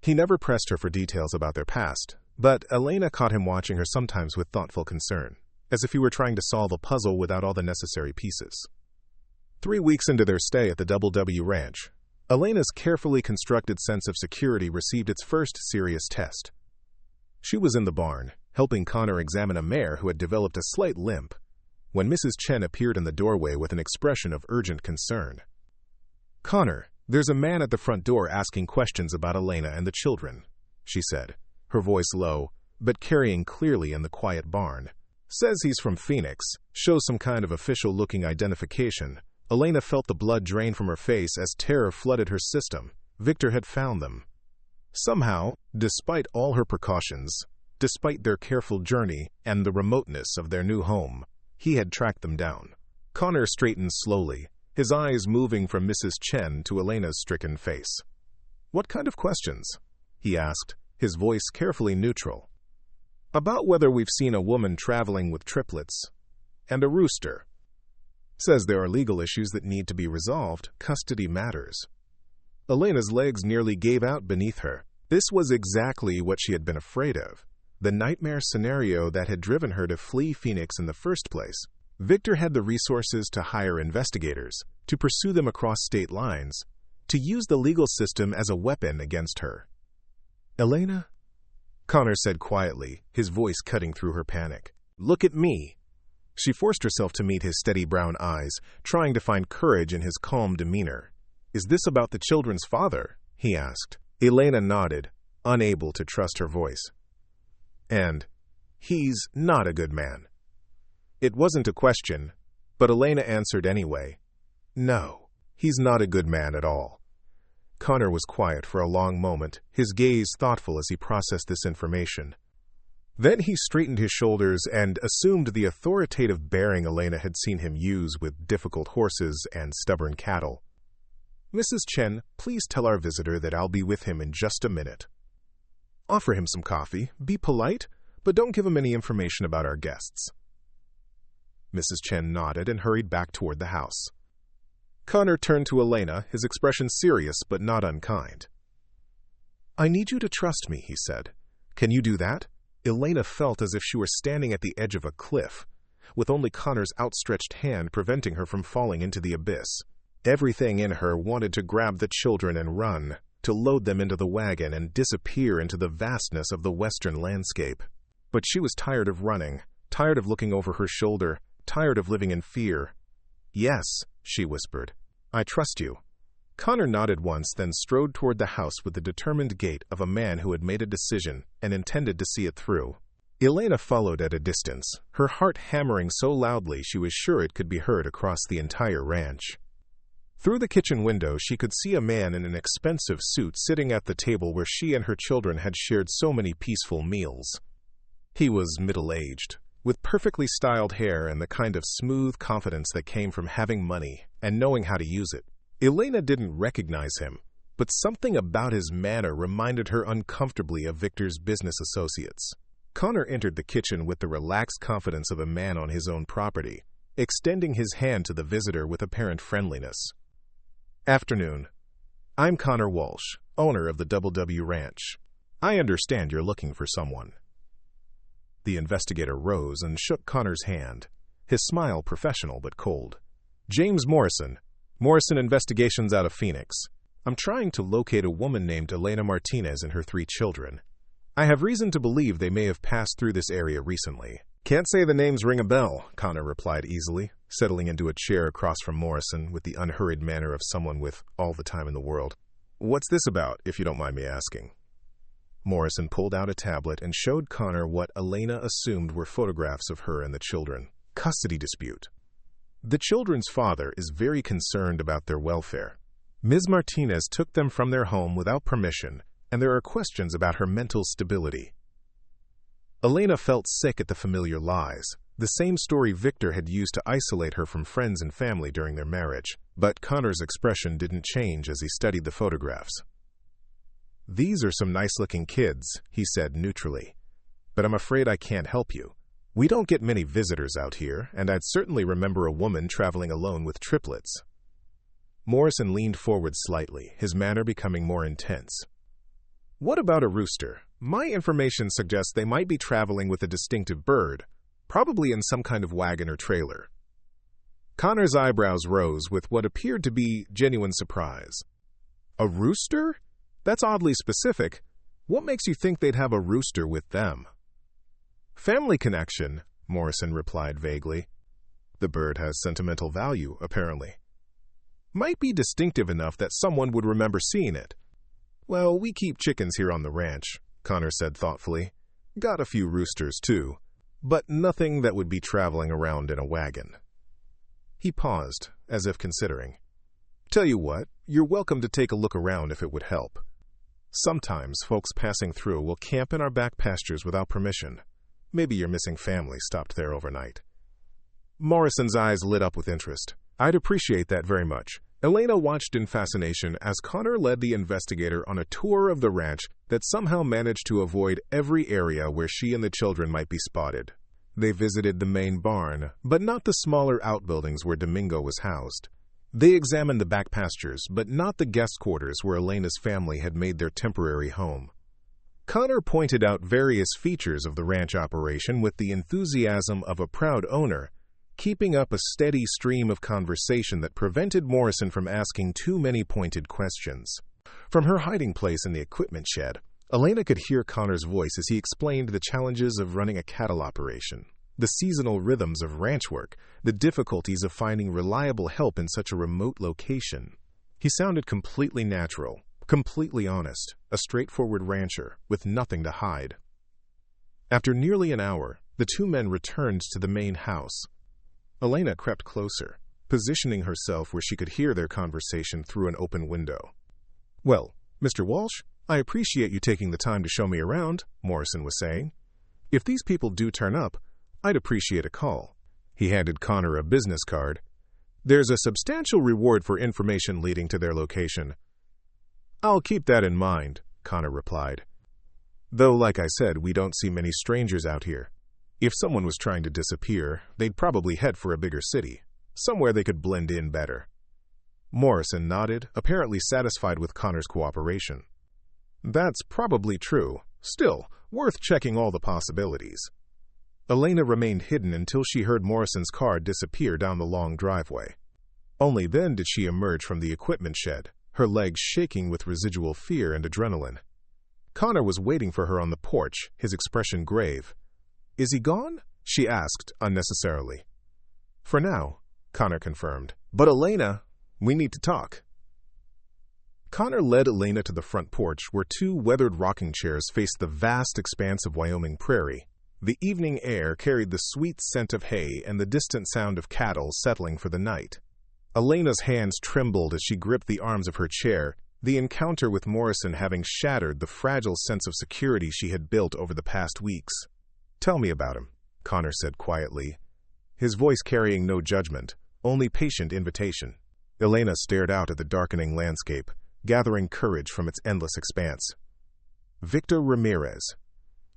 He never pressed her for details about their past, but Elena caught him watching her sometimes with thoughtful concern, as if he were trying to solve a puzzle without all the necessary pieces. 3 weeks into their stay at the Double W Ranch, Elena's carefully constructed sense of security received its first serious test. She was in the barn, helping Connor examine a mare who had developed a slight limp, when Mrs. Chen appeared in the doorway with an expression of urgent concern. "Connor, there's a man at the front door asking questions about Elena and the children," she said, her voice low, but carrying clearly in the quiet barn. "Says he's from Phoenix, shows some kind of official-looking identification." Elena felt the blood drain from her face as terror flooded her system. Victor had found them. Somehow, despite all her precautions, despite their careful journey and the remoteness of their new home, he had tracked them down. Connor straightened slowly, his eyes moving from Mrs. Chen to Elena's stricken face. "What kind of questions?" he asked, his voice carefully neutral. "About whether we've seen a woman traveling with triplets and a rooster. Says there are legal issues that need to be resolved, custody matters." Elena's legs nearly gave out beneath her. This was exactly what she had been afraid of, the nightmare scenario that had driven her to flee Phoenix in the first place. Victor had the resources to hire investigators, to pursue them across state lines, to use the legal system as a weapon against her. "Elena?" Connor said quietly, his voice cutting through her panic. "Look at me." She forced herself to meet his steady brown eyes, trying to find courage in his calm demeanor. "Is this about the children's father?" he asked. Elena nodded, unable to trust her voice. "And he's not a good man." It wasn't a question, but Elena answered anyway. "No, he's not a good man at all." Connor was quiet for a long moment, his gaze thoughtful as he processed this information. Then he straightened his shoulders and assumed the authoritative bearing Elena had seen him use with difficult horses and stubborn cattle. "Mrs. Chen, please tell our visitor that I'll be with him in just a minute. Offer him some coffee, be polite, but don't give him any information about our guests." Mrs. Chen nodded and hurried back toward the house. Connor turned to Elena, his expression serious but not unkind. "I need you to trust me," he said. "Can you do that?" Elena felt as if she were standing at the edge of a cliff, with only Connor's outstretched hand preventing her from falling into the abyss. Everything in her wanted to grab the children and run, to load them into the wagon and disappear into the vastness of the western landscape. But she was tired of running, tired of looking over her shoulder, tired of living in fear. "Yes," she whispered. "I trust you." Connor nodded once, then strode toward the house with the determined gait of a man who had made a decision and intended to see it through. Elena followed at a distance, her heart hammering so loudly she was sure it could be heard across the entire ranch. Through the kitchen window, she could see a man in an expensive suit sitting at the table where she and her children had shared so many peaceful meals. He was middle-aged, with perfectly styled hair and the kind of smooth confidence that came from having money and knowing how to use it. Elena didn't recognize him, but something about his manner reminded her uncomfortably of Victor's business associates. Connor entered the kitchen with the relaxed confidence of a man on his own property, extending his hand to the visitor with apparent friendliness. "Afternoon. I'm Connor Walsh, owner of the Double W Ranch. I understand you're looking for someone." The investigator rose and shook Connor's hand, his smile professional but cold. "James Morrison Investigations out of Phoenix. I'm trying to locate a woman named Elena Martinez and her 3 children. I have reason to believe they may have passed through this area recently." "Can't say the names ring a bell," Connor replied easily, settling into a chair across from Morrison with the unhurried manner of someone with all the time in the world. "What's this about, if you don't mind me asking?" Morrison pulled out a tablet and showed Connor what Elena assumed were photographs of her and the children. "Custody dispute. The children's father is very concerned about their welfare. Ms. Martinez took them from their home without permission, and there are questions about her mental stability." Elena felt sick at the familiar lies, the same story Victor had used to isolate her from friends and family during their marriage, but Connor's expression didn't change as he studied the photographs. "These are some nice-looking kids," he said neutrally, "but I'm afraid I can't help you. We don't get many visitors out here, and I'd certainly remember a woman traveling alone with triplets." Morrison leaned forward slightly, his manner becoming more intense. "What about a rooster? My information suggests they might be traveling with a distinctive bird, probably in some kind of wagon or trailer." Connor's eyebrows rose with what appeared to be genuine surprise. "A rooster? That's oddly specific. What makes you think they'd have a rooster with them?" "Family connection," Morrison replied vaguely. "The bird has sentimental value, apparently. Might be distinctive enough that someone would remember seeing it." "Well, we keep chickens here on the ranch," Connor said thoughtfully. "Got a few roosters, too, but nothing that would be traveling around in a wagon." He paused, as if considering. "Tell you what, you're welcome to take a look around if it would help. Sometimes folks passing through will camp in our back pastures without permission. Maybe your missing family stopped there overnight." Morrison's eyes lit up with interest. "I'd appreciate that very much." Elena watched in fascination as Connor led the investigator on a tour of the ranch that somehow managed to avoid every area where she and the children might be spotted. They visited the main barn, but not the smaller outbuildings where Domingo was housed. They examined the back pastures, but not the guest quarters where Elena's family had made their temporary home. Connor pointed out various features of the ranch operation with the enthusiasm of a proud owner, keeping up a steady stream of conversation that prevented Morrison from asking too many pointed questions. From her hiding place in the equipment shed, Elena could hear Connor's voice as he explained the challenges of running a cattle operation, the seasonal rhythms of ranch work, the difficulties of finding reliable help in such a remote location. He sounded completely natural, completely honest, a straightforward rancher with nothing to hide. After nearly an hour, the 2 men returned to the main house. Elena crept closer, positioning herself where she could hear their conversation through an open window. "Well, Mr. Walsh, I appreciate you taking the time to show me around," Morrison was saying. "If these people do turn up, I'd appreciate a call." He handed Connor a business card. There's a substantial reward for information leading to their location. I'll keep that in mind, Connor replied. Though, like I said, we don't see many strangers out here. If someone was trying to disappear, they'd probably head for a bigger city, somewhere they could blend in better. Morrison nodded, apparently satisfied with Connor's cooperation. That's probably true. Still, worth checking all the possibilities. Elena remained hidden until she heard Morrison's car disappear down the long driveway. Only then did she emerge from the equipment shed, her legs shaking with residual fear and adrenaline. Connor was waiting for her on the porch, his expression grave. Is he gone? She asked, unnecessarily. For now, Connor confirmed. But Elena, we need to talk. Connor led Elena to the front porch where two weathered rocking chairs faced the vast expanse of Wyoming prairie. The evening air carried the sweet scent of hay and the distant sound of cattle settling for the night. Elena's hands trembled as she gripped the arms of her chair, the encounter with Morrison having shattered the fragile sense of security she had built over the past weeks. Tell me about him, Connor said quietly, his voice carrying no judgment, only patient invitation. Elena stared out at the darkening landscape, gathering courage from its endless expanse. Victor Ramirez.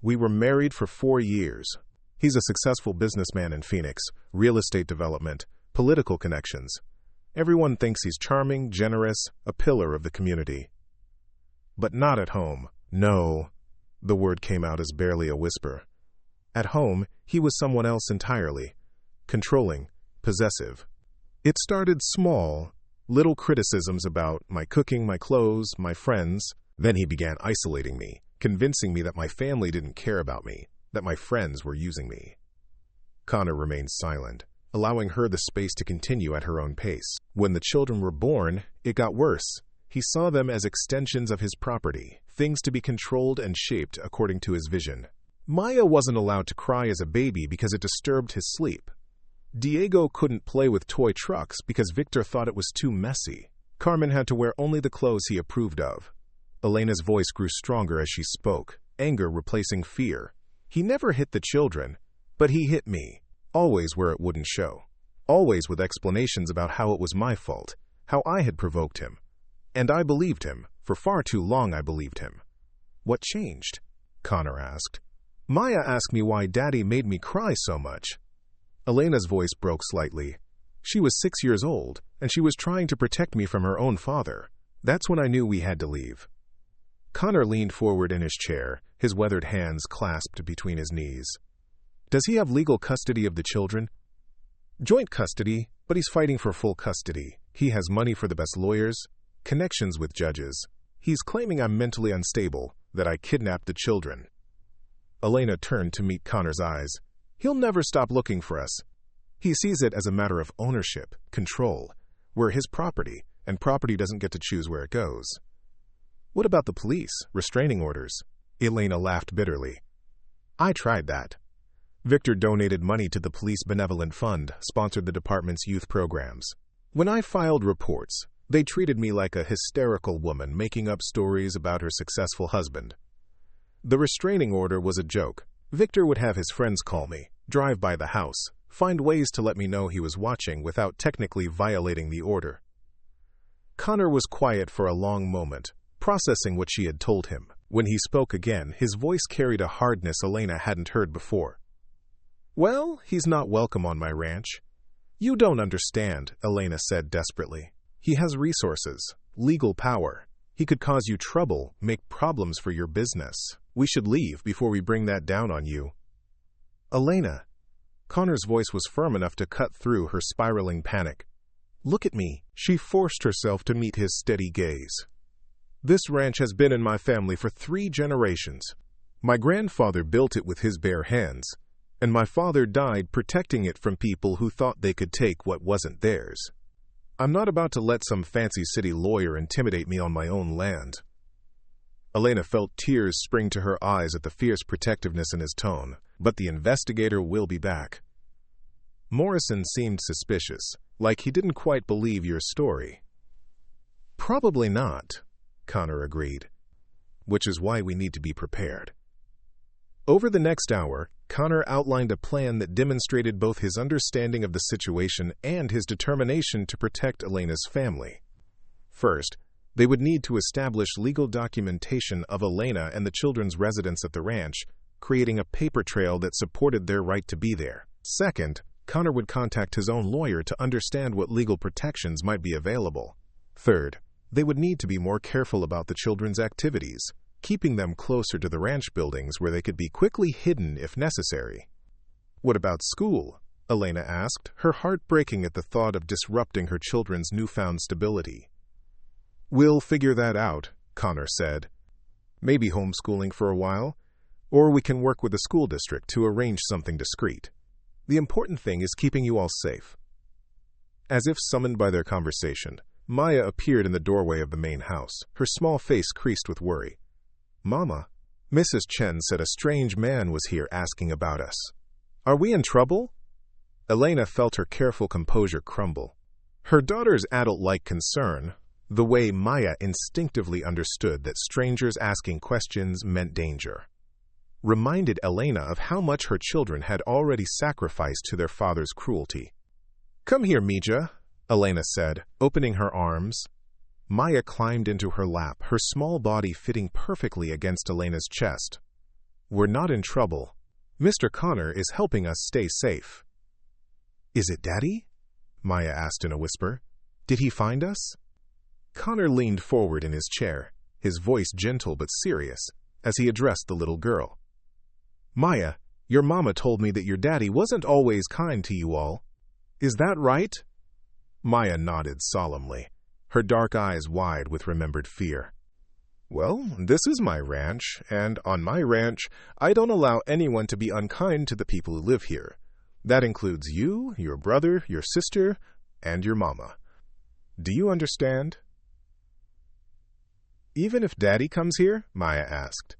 We were married for 4 years. He's a successful businessman in Phoenix, real estate development, political connections. Everyone thinks he's charming, generous, a pillar of the community. But not at home. No. The word came out as barely a whisper. At home, he was someone else entirely. Controlling, possessive. It started small, little criticisms about my cooking, my clothes, my friends. Then he began isolating me, convincing me that my family didn't care about me, that my friends were using me. Connor remained silent, allowing her the space to continue at her own pace. When the children were born, it got worse. He saw them as extensions of his property, things to be controlled and shaped according to his vision. Maya wasn't allowed to cry as a baby because it disturbed his sleep. Diego couldn't play with toy trucks because Victor thought it was too messy. Carmen had to wear only the clothes he approved of. Elena's voice grew stronger as she spoke, anger replacing fear. He never hit the children, but he hit me, always where it wouldn't show. Always with explanations about how it was my fault, how I had provoked him. And I believed him. For far too long I believed him. What changed? Connor asked. Maya asked me why Daddy made me cry so much. Elena's voice broke slightly. She was 6 years old, and she was trying to protect me from her own father. That's when I knew we had to leave. Connor leaned forward in his chair, his weathered hands clasped between his knees. Does he have legal custody of the children? Joint custody, but he's fighting for full custody. He has money for the best lawyers, connections with judges. He's claiming I'm mentally unstable, that I kidnapped the children. Elena turned to meet Connor's eyes. He'll never stop looking for us. He sees it as a matter of ownership, control. We're his property, and property doesn't get to choose where it goes. What about the police, restraining orders? Elena laughed bitterly. I tried that. Victor donated money to the Police Benevolent Fund, sponsored the department's youth programs. When I filed reports, they treated me like a hysterical woman making up stories about her successful husband. The restraining order was a joke. Victor would have his friends call me, drive by the house, find ways to let me know he was watching without technically violating the order. Connor was quiet for a long moment, processing what she had told him. When he spoke again, his voice carried a hardness Elena hadn't heard before. Well, he's not welcome on my ranch. You don't understand, Elena said desperately. He has resources, legal power. He could cause you trouble, make problems for your business. We should leave before we bring that down on you. Elena. Connor's voice was firm enough to cut through her spiraling panic. Look at me. She forced herself to meet his steady gaze. This ranch has been in my family for 3 generations. My grandfather built it with his bare hands, and my father died protecting it from people who thought they could take what wasn't theirs. I'm not about to let some fancy city lawyer intimidate me on my own land. Elena felt tears spring to her eyes at the fierce protectiveness in his tone, but the investigator will be back. Morrison seemed suspicious, like he didn't quite believe your story. Probably not, Connor agreed, which is why we need to be prepared. Over the next hour, Connor outlined a plan that demonstrated both his understanding of the situation and his determination to protect Elena's family. First, they would need to establish legal documentation of Elena and the children's residence at the ranch, creating a paper trail that supported their right to be there. Second, Connor would contact his own lawyer to understand what legal protections might be available. Third, they would need to be more careful about the children's activities, keeping them closer to the ranch buildings where they could be quickly hidden if necessary. "What about school?" Elena asked, her heart breaking at the thought of disrupting her children's newfound stability. "We'll figure that out," Connor said. "Maybe homeschooling for a while, or we can work with the school district to arrange something discreet. The important thing is keeping you all safe." As if summoned by their conversation, Maya appeared in the doorway of the main house, her small face creased with worry. "Mama," Mrs. Chen said, "a strange man was here asking about us. Are we in trouble?" Elena felt her careful composure crumble. Her daughter's adult-like concern, the way Maya instinctively understood that strangers asking questions meant danger, reminded Elena of how much her children had already sacrificed to their father's cruelty. "Come here, Mija," Elena said, opening her arms. Maya climbed into her lap, her small body fitting perfectly against Elena's chest. "We're not in trouble. Mr. Connor is helping us stay safe." "Is it Daddy?" Maya asked in a whisper. "Did he find us?" Connor leaned forward in his chair, his voice gentle but serious, as he addressed the little girl. "Maya, your mama told me that your daddy wasn't always kind to you all. Is that right?" Maya nodded solemnly, her dark eyes wide with remembered fear. "Well, this is my ranch, and on my ranch, I don't allow anyone to be unkind to the people who live here. That includes you, your brother, your sister, and your mama. Do you understand?" "Even if Daddy comes here?" Maya asked.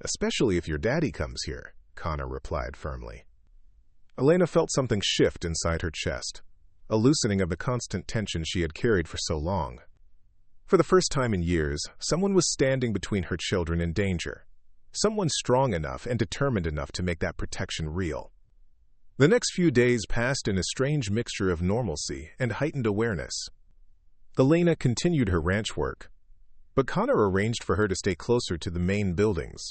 "Especially if your daddy comes here," Connor replied firmly. Elena felt something shift inside her chest, a loosening of the constant tension she had carried for so long. For the first time in years, someone was standing between her children and danger. Someone strong enough and determined enough to make that protection real. The next few days passed in a strange mixture of normalcy and heightened awareness. Elena continued her ranch work, but Connor arranged for her to stay closer to the main buildings.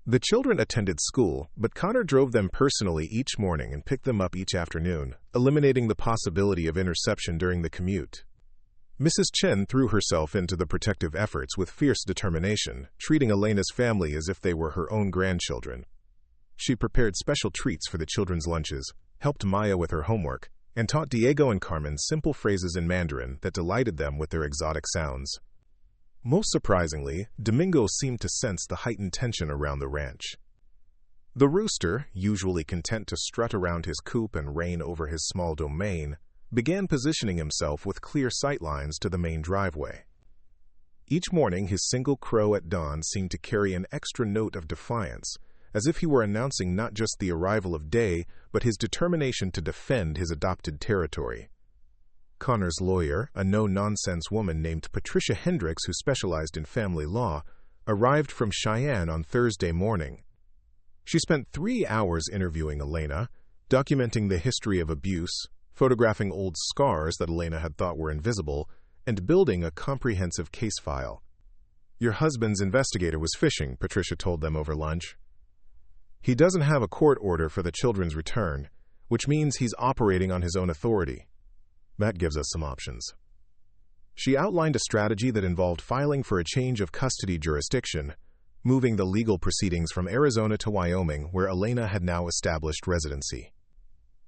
The children attended school, but Connor drove them personally each morning and picked them up each afternoon, eliminating the possibility of interception during the commute. Mrs. Chen threw herself into the protective efforts with fierce determination, treating Elena's family as if they were her own grandchildren. She prepared special treats for the children's lunches, helped Maya with her homework, and taught Diego and Carmen simple phrases in Mandarin that delighted them with their exotic sounds. Most surprisingly, Domingo seemed to sense the heightened tension around the ranch. The rooster, usually content to strut around his coop and reign over his small domain, began positioning himself with clear sightlines to the main driveway. Each morning, his single crow at dawn seemed to carry an extra note of defiance, as if he were announcing not just the arrival of day, but his determination to defend his adopted territory. Connor's lawyer, a no-nonsense woman named Patricia Hendricks who specialized in family law, arrived from Cheyenne on Thursday morning. She spent 3 hours interviewing Elena, documenting the history of abuse, photographing old scars that Elena had thought were invisible, and building a comprehensive case file. "Your husband's investigator was fishing," Patricia told them over lunch. "He doesn't have a court order for the children's return, which means he's operating on his own authority. That gives us some options." She outlined a strategy that involved filing for a change of custody jurisdiction, moving the legal proceedings from Arizona to Wyoming, where Elena had now established residency.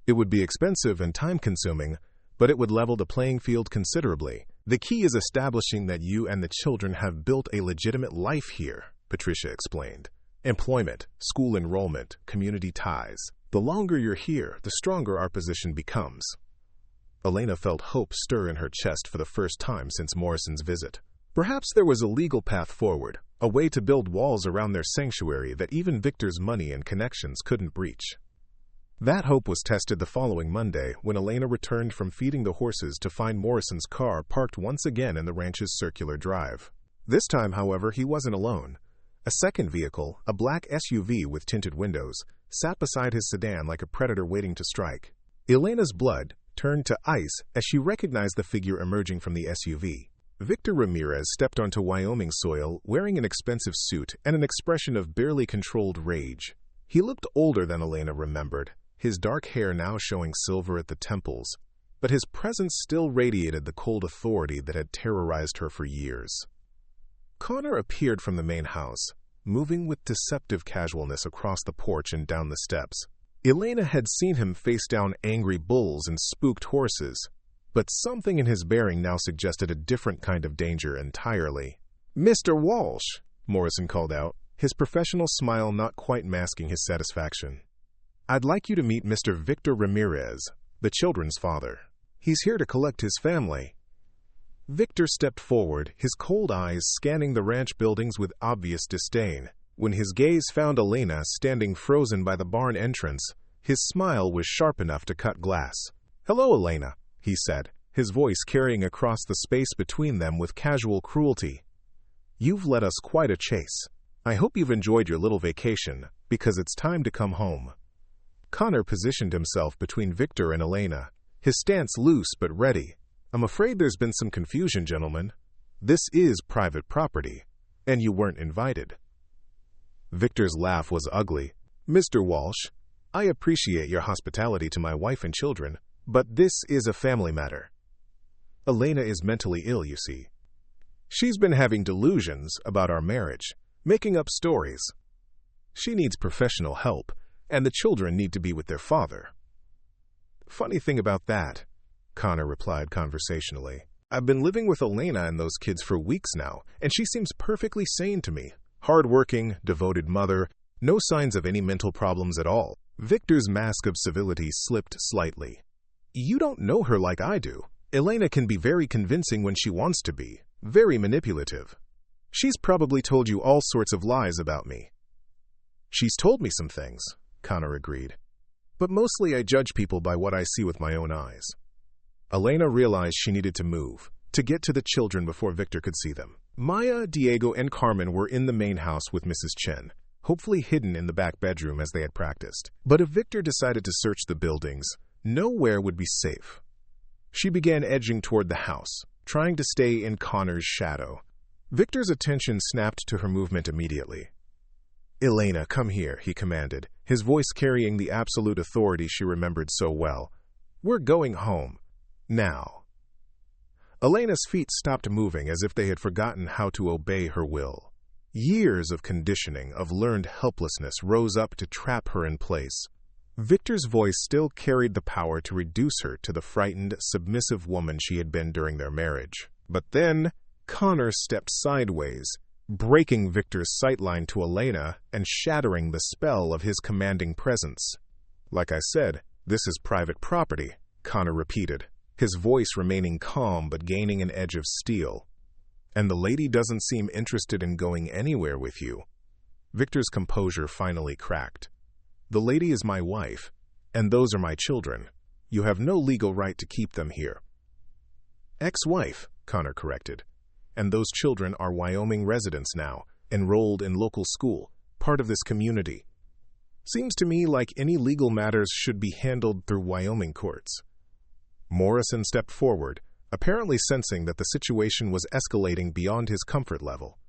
It would be expensive and time-consuming, but it would level the playing field considerably. "The key is establishing that you and the children have built a legitimate life here," Patricia explained. "Employment, school enrollment, community ties. The longer you're here, the stronger our position becomes." Elena felt hope stir in her chest for the first time since Morrison's visit. Perhaps there was a legal path forward, a way to build walls around their sanctuary that even Victor's money and connections couldn't breach. That hope was tested the following Monday when Elena returned from feeding the horses to find Morrison's car parked once again in the ranch's circular drive. This time, however, he wasn't alone. A second vehicle, a black SUV with tinted windows, sat beside his sedan like a predator waiting to strike. Elena's blood turned to ice as she recognized the figure emerging from the SUV. Victor Ramirez stepped onto Wyoming soil wearing an expensive suit and an expression of barely controlled rage. He looked older than Elena remembered, his dark hair now showing silver at the temples, but his presence still radiated the cold authority that had terrorized her for years. Connor appeared from the main house, moving with deceptive casualness across the porch and down the steps. Elena had seen him face down angry bulls and spooked horses, but something in his bearing now suggested a different kind of danger entirely. "Mr. Walsh," Morrison called out, his professional smile not quite masking his satisfaction. "I'd like you to meet Mr. Victor Ramirez, the children's father. He's here to collect his family." Victor stepped forward, his cold eyes scanning the ranch buildings with obvious disdain. When his gaze found Elena standing frozen by the barn entrance, his smile was sharp enough to cut glass. "Hello, Elena," he said, his voice carrying across the space between them with casual cruelty. "You've led us quite a chase. I hope you've enjoyed your little vacation, because it's time to come home." Connor positioned himself between Victor and Elena, his stance loose but ready. "I'm afraid there's been some confusion, gentlemen. This is private property, and you weren't invited." Victor's laugh was ugly. "Mr. Walsh, I appreciate your hospitality to my wife and children, but this is a family matter. Elena is mentally ill, you see. She's been having delusions about our marriage, making up stories. She needs professional help, and the children need to be with their father." "Funny thing about that," Connor replied conversationally. "I've been living with Elena and those kids for weeks now, and she seems perfectly sane to me. Hard-working, devoted mother, no signs of any mental problems at all." Victor's mask of civility slipped slightly. "You don't know her like I do. Elena can be very convincing when she wants to be, very manipulative. She's probably told you all sorts of lies about me." "She's told me some things," Connor agreed. "But mostly I judge people by what I see with my own eyes." Elena realized she needed to move, to get to the children before Victor could see them. Maya, Diego, and Carmen were in the main house with Mrs. Chen, hopefully hidden in the back bedroom as they had practiced. But if Victor decided to search the buildings, nowhere would be safe. She began edging toward the house, trying to stay in Connor's shadow. Victor's attention snapped to her movement immediately. "Elena, come here," he commanded, his voice carrying the absolute authority she remembered so well. "We're going home. Now." Elena's feet stopped moving as if they had forgotten how to obey her will. Years of conditioning, of learned helplessness rose up to trap her in place. Victor's voice still carried the power to reduce her to the frightened, submissive woman she had been during their marriage. But then, Connor stepped sideways, breaking Victor's sightline to Elena and shattering the spell of his commanding presence. "Like I said, this is private property," Connor repeated, his voice remaining calm but gaining an edge of steel. "And the lady doesn't seem interested in going anywhere with you." Victor's composure finally cracked. "The lady is my wife, and those are my children. You have no legal right to keep them here." "Ex-wife," Connor corrected. "And those children are Wyoming residents now, enrolled in local school, part of this community. Seems to me like any legal matters should be handled through Wyoming courts." Morrison stepped forward, apparently sensing that the situation was escalating beyond his comfort level.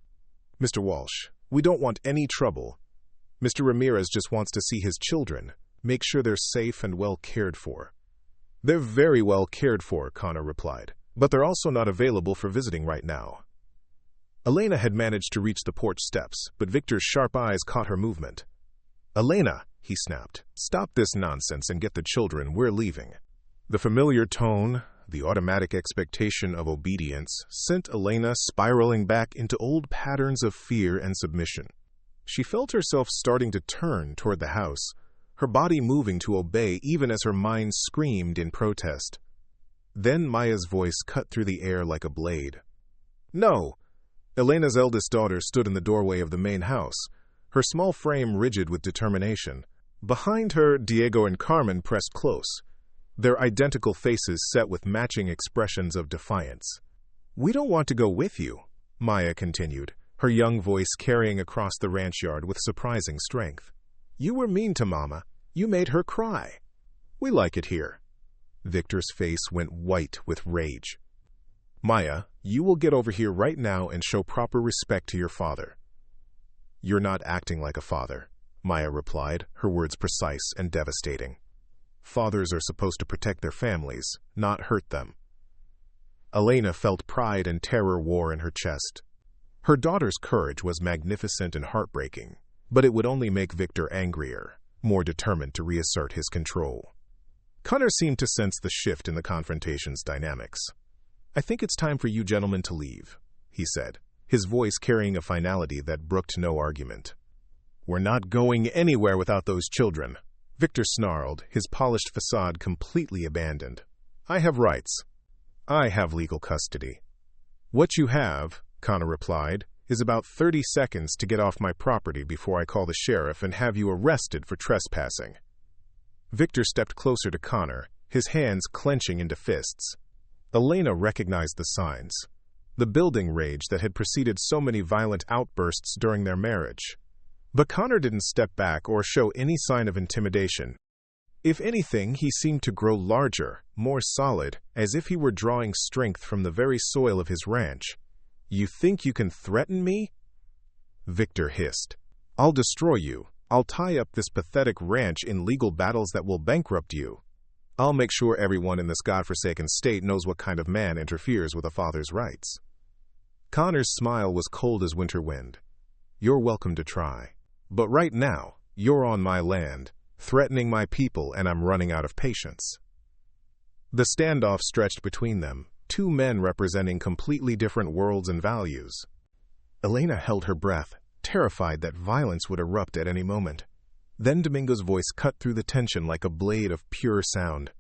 "Mr. Walsh, we don't want any trouble. Mr. Ramirez just wants to see his children, make sure they're safe and well cared for." "They're very well cared for," Connor replied, "but they're also not available for visiting right now." Elena had managed to reach the porch steps, but Victor's sharp eyes caught her movement. "Elena," he snapped, "stop this nonsense and get the children. We're leaving." The familiar tone, the automatic expectation of obedience, sent Elena spiraling back into old patterns of fear and submission. She felt herself starting to turn toward the house, her body moving to obey even as her mind screamed in protest. Then Maya's voice cut through the air like a blade. "No!" Elena's eldest daughter stood in the doorway of the main house, her small frame rigid with determination. Behind her, Diego and Carmen pressed close, their identical faces set with matching expressions of defiance. "We don't want to go with you," Maya continued, her young voice carrying across the ranch yard with surprising strength. "You were mean to Mama. You made her cry. We like it here." Victor's face went white with rage. "Maya, you will get over here right now and show proper respect to your father." "You're not acting like a father," Maya replied, her words precise and devastating. "Fathers are supposed to protect their families, not hurt them." Elena felt pride and terror war in her chest. Her daughter's courage was magnificent and heartbreaking, but it would only make Victor angrier, more determined to reassert his control. Connor seemed to sense the shift in the confrontation's dynamics. "I think it's time for you gentlemen to leave," he said, his voice carrying a finality that brooked no argument. "We're not going anywhere without those children," Victor snarled, his polished facade completely abandoned. "I have rights. I have legal custody." "What you have," Connor replied, "is about 30 seconds to get off my property before I call the sheriff and have you arrested for trespassing." Victor stepped closer to Connor, his hands clenching into fists. Elena recognized the signs. The building rage that had preceded so many violent outbursts during their marriage. But Connor didn't step back or show any sign of intimidation. If anything, he seemed to grow larger, more solid, as if he were drawing strength from the very soil of his ranch. "You think you can threaten me?" Victor hissed. "I'll destroy you. I'll tie up this pathetic ranch in legal battles that will bankrupt you. I'll make sure everyone in this godforsaken state knows what kind of man interferes with a father's rights." Connor's smile was cold as winter wind. "You're welcome to try. But right now, you're on my land, threatening my people, and I'm running out of patience." The standoff stretched between them, two men representing completely different worlds and values. Elena held her breath, terrified that violence would erupt at any moment. Then Domingo's voice cut through the tension like a blade of pure sound.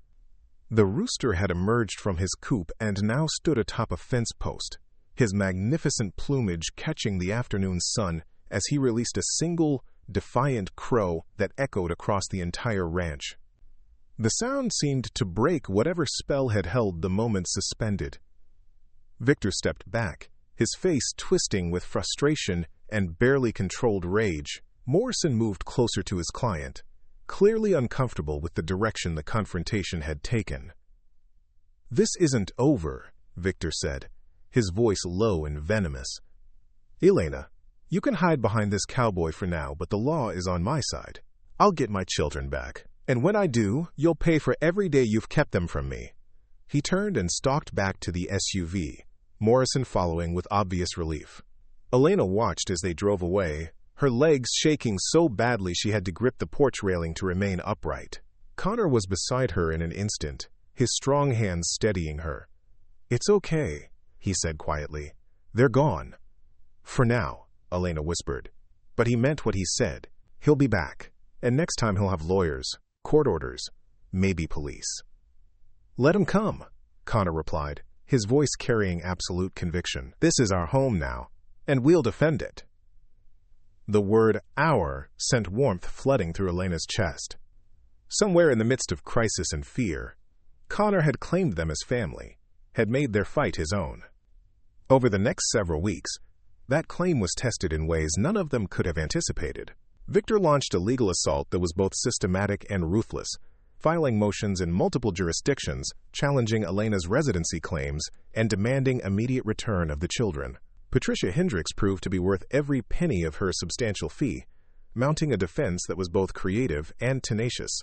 The rooster had emerged from his coop and now stood atop a fence post, his magnificent plumage catching the afternoon sun as he released a single, defiant crow that echoed across the entire ranch. The sound seemed to break whatever spell had held the moment suspended. Victor stepped back, his face twisting with frustration and barely controlled rage. Morrison moved closer to his client, clearly uncomfortable with the direction the confrontation had taken. "This isn't over," Victor said, his voice low and venomous. "Elena, you can hide behind this cowboy for now, but the law is on my side. I'll get my children back, and when I do, you'll pay for every day you've kept them from me." He turned and stalked back to the SUV, Morrison following with obvious relief. Elena watched as they drove away, her legs shaking so badly she had to grip the porch railing to remain upright. Connor was beside her in an instant, his strong hands steadying her. "It's okay," he said quietly. "They're gone." "For now," Elena whispered. But he meant what he said. He'll be back, and next time he'll have lawyers, court orders, maybe police. "Let him come," Connor replied, his voice carrying absolute conviction. "This is our home now, and we'll defend it." The word "our" sent warmth flooding through Elena's chest. Somewhere in the midst of crisis and fear, Connor had claimed them as family, had made their fight his own. Over the next several weeks, that claim was tested in ways none of them could have anticipated. Victor launched a legal assault that was both systematic and ruthless, filing motions in multiple jurisdictions, challenging Elena's residency claims, and demanding immediate return of the children. Patricia Hendricks proved to be worth every penny of her substantial fee, mounting a defense that was both creative and tenacious.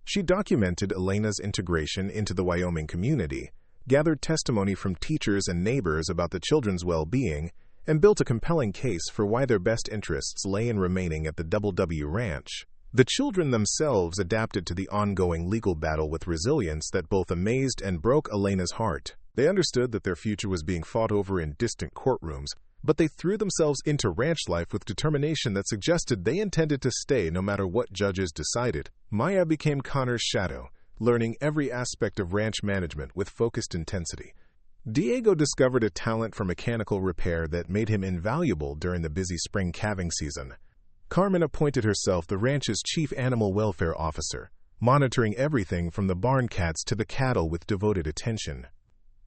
She documented Elena's integration into the Wyoming community, gathered testimony from teachers and neighbors about the children's well-being, and built a compelling case for why their best interests lay in remaining at the W Ranch. The children themselves adapted to the ongoing legal battle with resilience that both amazed and broke Elena's heart. They understood that their future was being fought over in distant courtrooms, but they threw themselves into ranch life with determination that suggested they intended to stay no matter what judges decided. Maya became Connor's shadow, learning every aspect of ranch management with focused intensity. Diego discovered a talent for mechanical repair that made him invaluable during the busy spring calving season. Carmen appointed herself the ranch's chief animal welfare officer, monitoring everything from the barn cats to the cattle with devoted attention.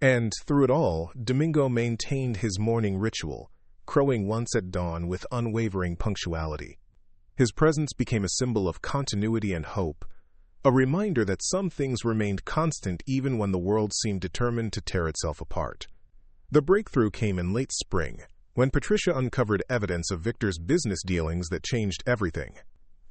And through it all, Domingo maintained his morning ritual, crowing once at dawn with unwavering punctuality. His presence became a symbol of continuity and hope, a reminder that some things remained constant even when the world seemed determined to tear itself apart. The breakthrough came in late spring, when Patricia uncovered evidence of Victor's business dealings that changed everything.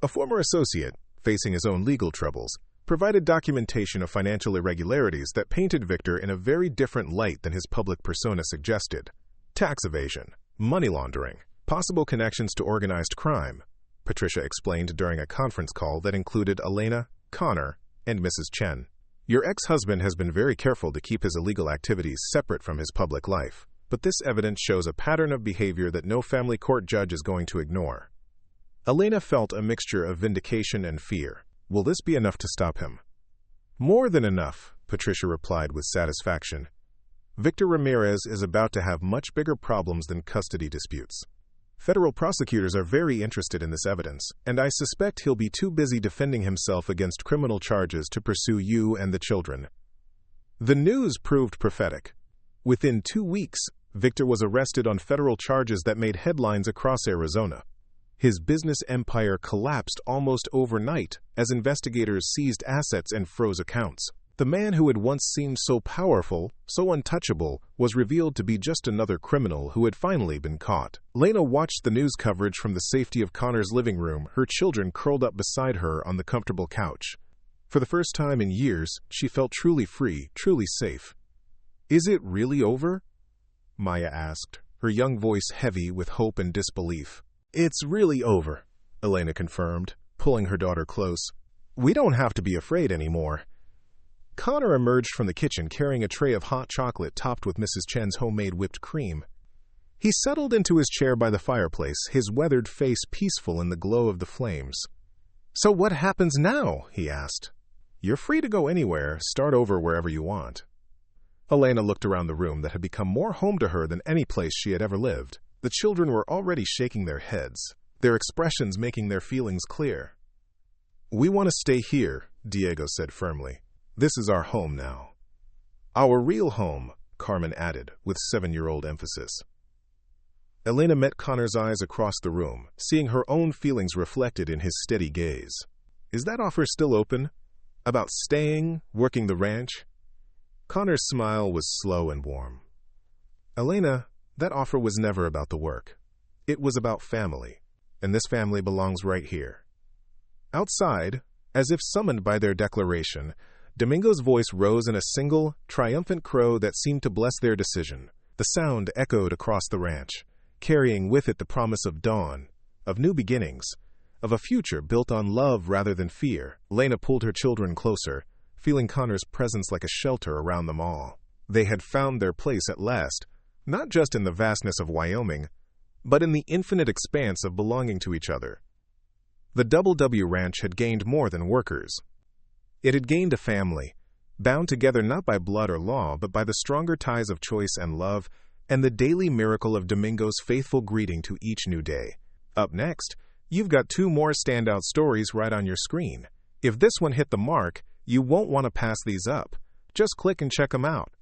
A former associate, facing his own legal troubles, provided documentation of financial irregularities that painted Victor in a very different light than his public persona suggested. Tax evasion, money laundering, possible connections to organized crime, Patricia explained during a conference call that included Elena, Connor, and Mrs. Chen. Your ex-husband has been very careful to keep his illegal activities separate from his public life, but this evidence shows a pattern of behavior that no family court judge is going to ignore. Elena felt a mixture of vindication and fear. Will this be enough to stop him? More than enough, Patricia replied with satisfaction. Victor Ramirez is about to have much bigger problems than custody disputes. Federal prosecutors are very interested in this evidence, and I suspect he'll be too busy defending himself against criminal charges to pursue you and the children. The news proved prophetic. Within 2 weeks, Victor was arrested on federal charges that made headlines across Arizona. His business empire collapsed almost overnight as investigators seized assets and froze accounts. The man who had once seemed so powerful, so untouchable, was revealed to be just another criminal who had finally been caught. Elena watched the news coverage from the safety of Connor's living room, her children curled up beside her on the comfortable couch. For the first time in years, she felt truly free, truly safe. Is it really over? Maya asked, her young voice heavy with hope and disbelief. It's really over, Elena confirmed, pulling her daughter close. We don't have to be afraid anymore. Connor emerged from the kitchen carrying a tray of hot chocolate topped with Mrs. Chen's homemade whipped cream. He settled into his chair by the fireplace, his weathered face peaceful in the glow of the flames. So what happens now? He asked. You're free to go anywhere, start over wherever you want. Elena looked around the room that had become more home to her than any place she had ever lived. The children were already shaking their heads, their expressions making their feelings clear. We want to stay here, Diego said firmly. This is our home now. Our real home, Carmen added, with 7-year-old emphasis. Elena met Connor's eyes across the room, seeing her own feelings reflected in his steady gaze. Is that offer still open? About staying, working the ranch? Connor's smile was slow and warm. Elena, that offer was never about the work. It was about family, and this family belongs right here. Outside, as if summoned by their declaration, Domingo's voice rose in a single, triumphant crow that seemed to bless their decision. The sound echoed across the ranch, carrying with it the promise of dawn, of new beginnings, of a future built on love rather than fear. Elena pulled her children closer, feeling Connor's presence like a shelter around them all. They had found their place at last, not just in the vastness of Wyoming, but in the infinite expanse of belonging to each other. The Double W Ranch had gained more than workers. It had gained a family, bound together not by blood or law, but by the stronger ties of choice and love, and the daily miracle of Domingo's faithful greeting to each new day. Up next, you've got 2 more standout stories right on your screen. If this one hit the mark, you won't want to pass these up. Just click and check them out.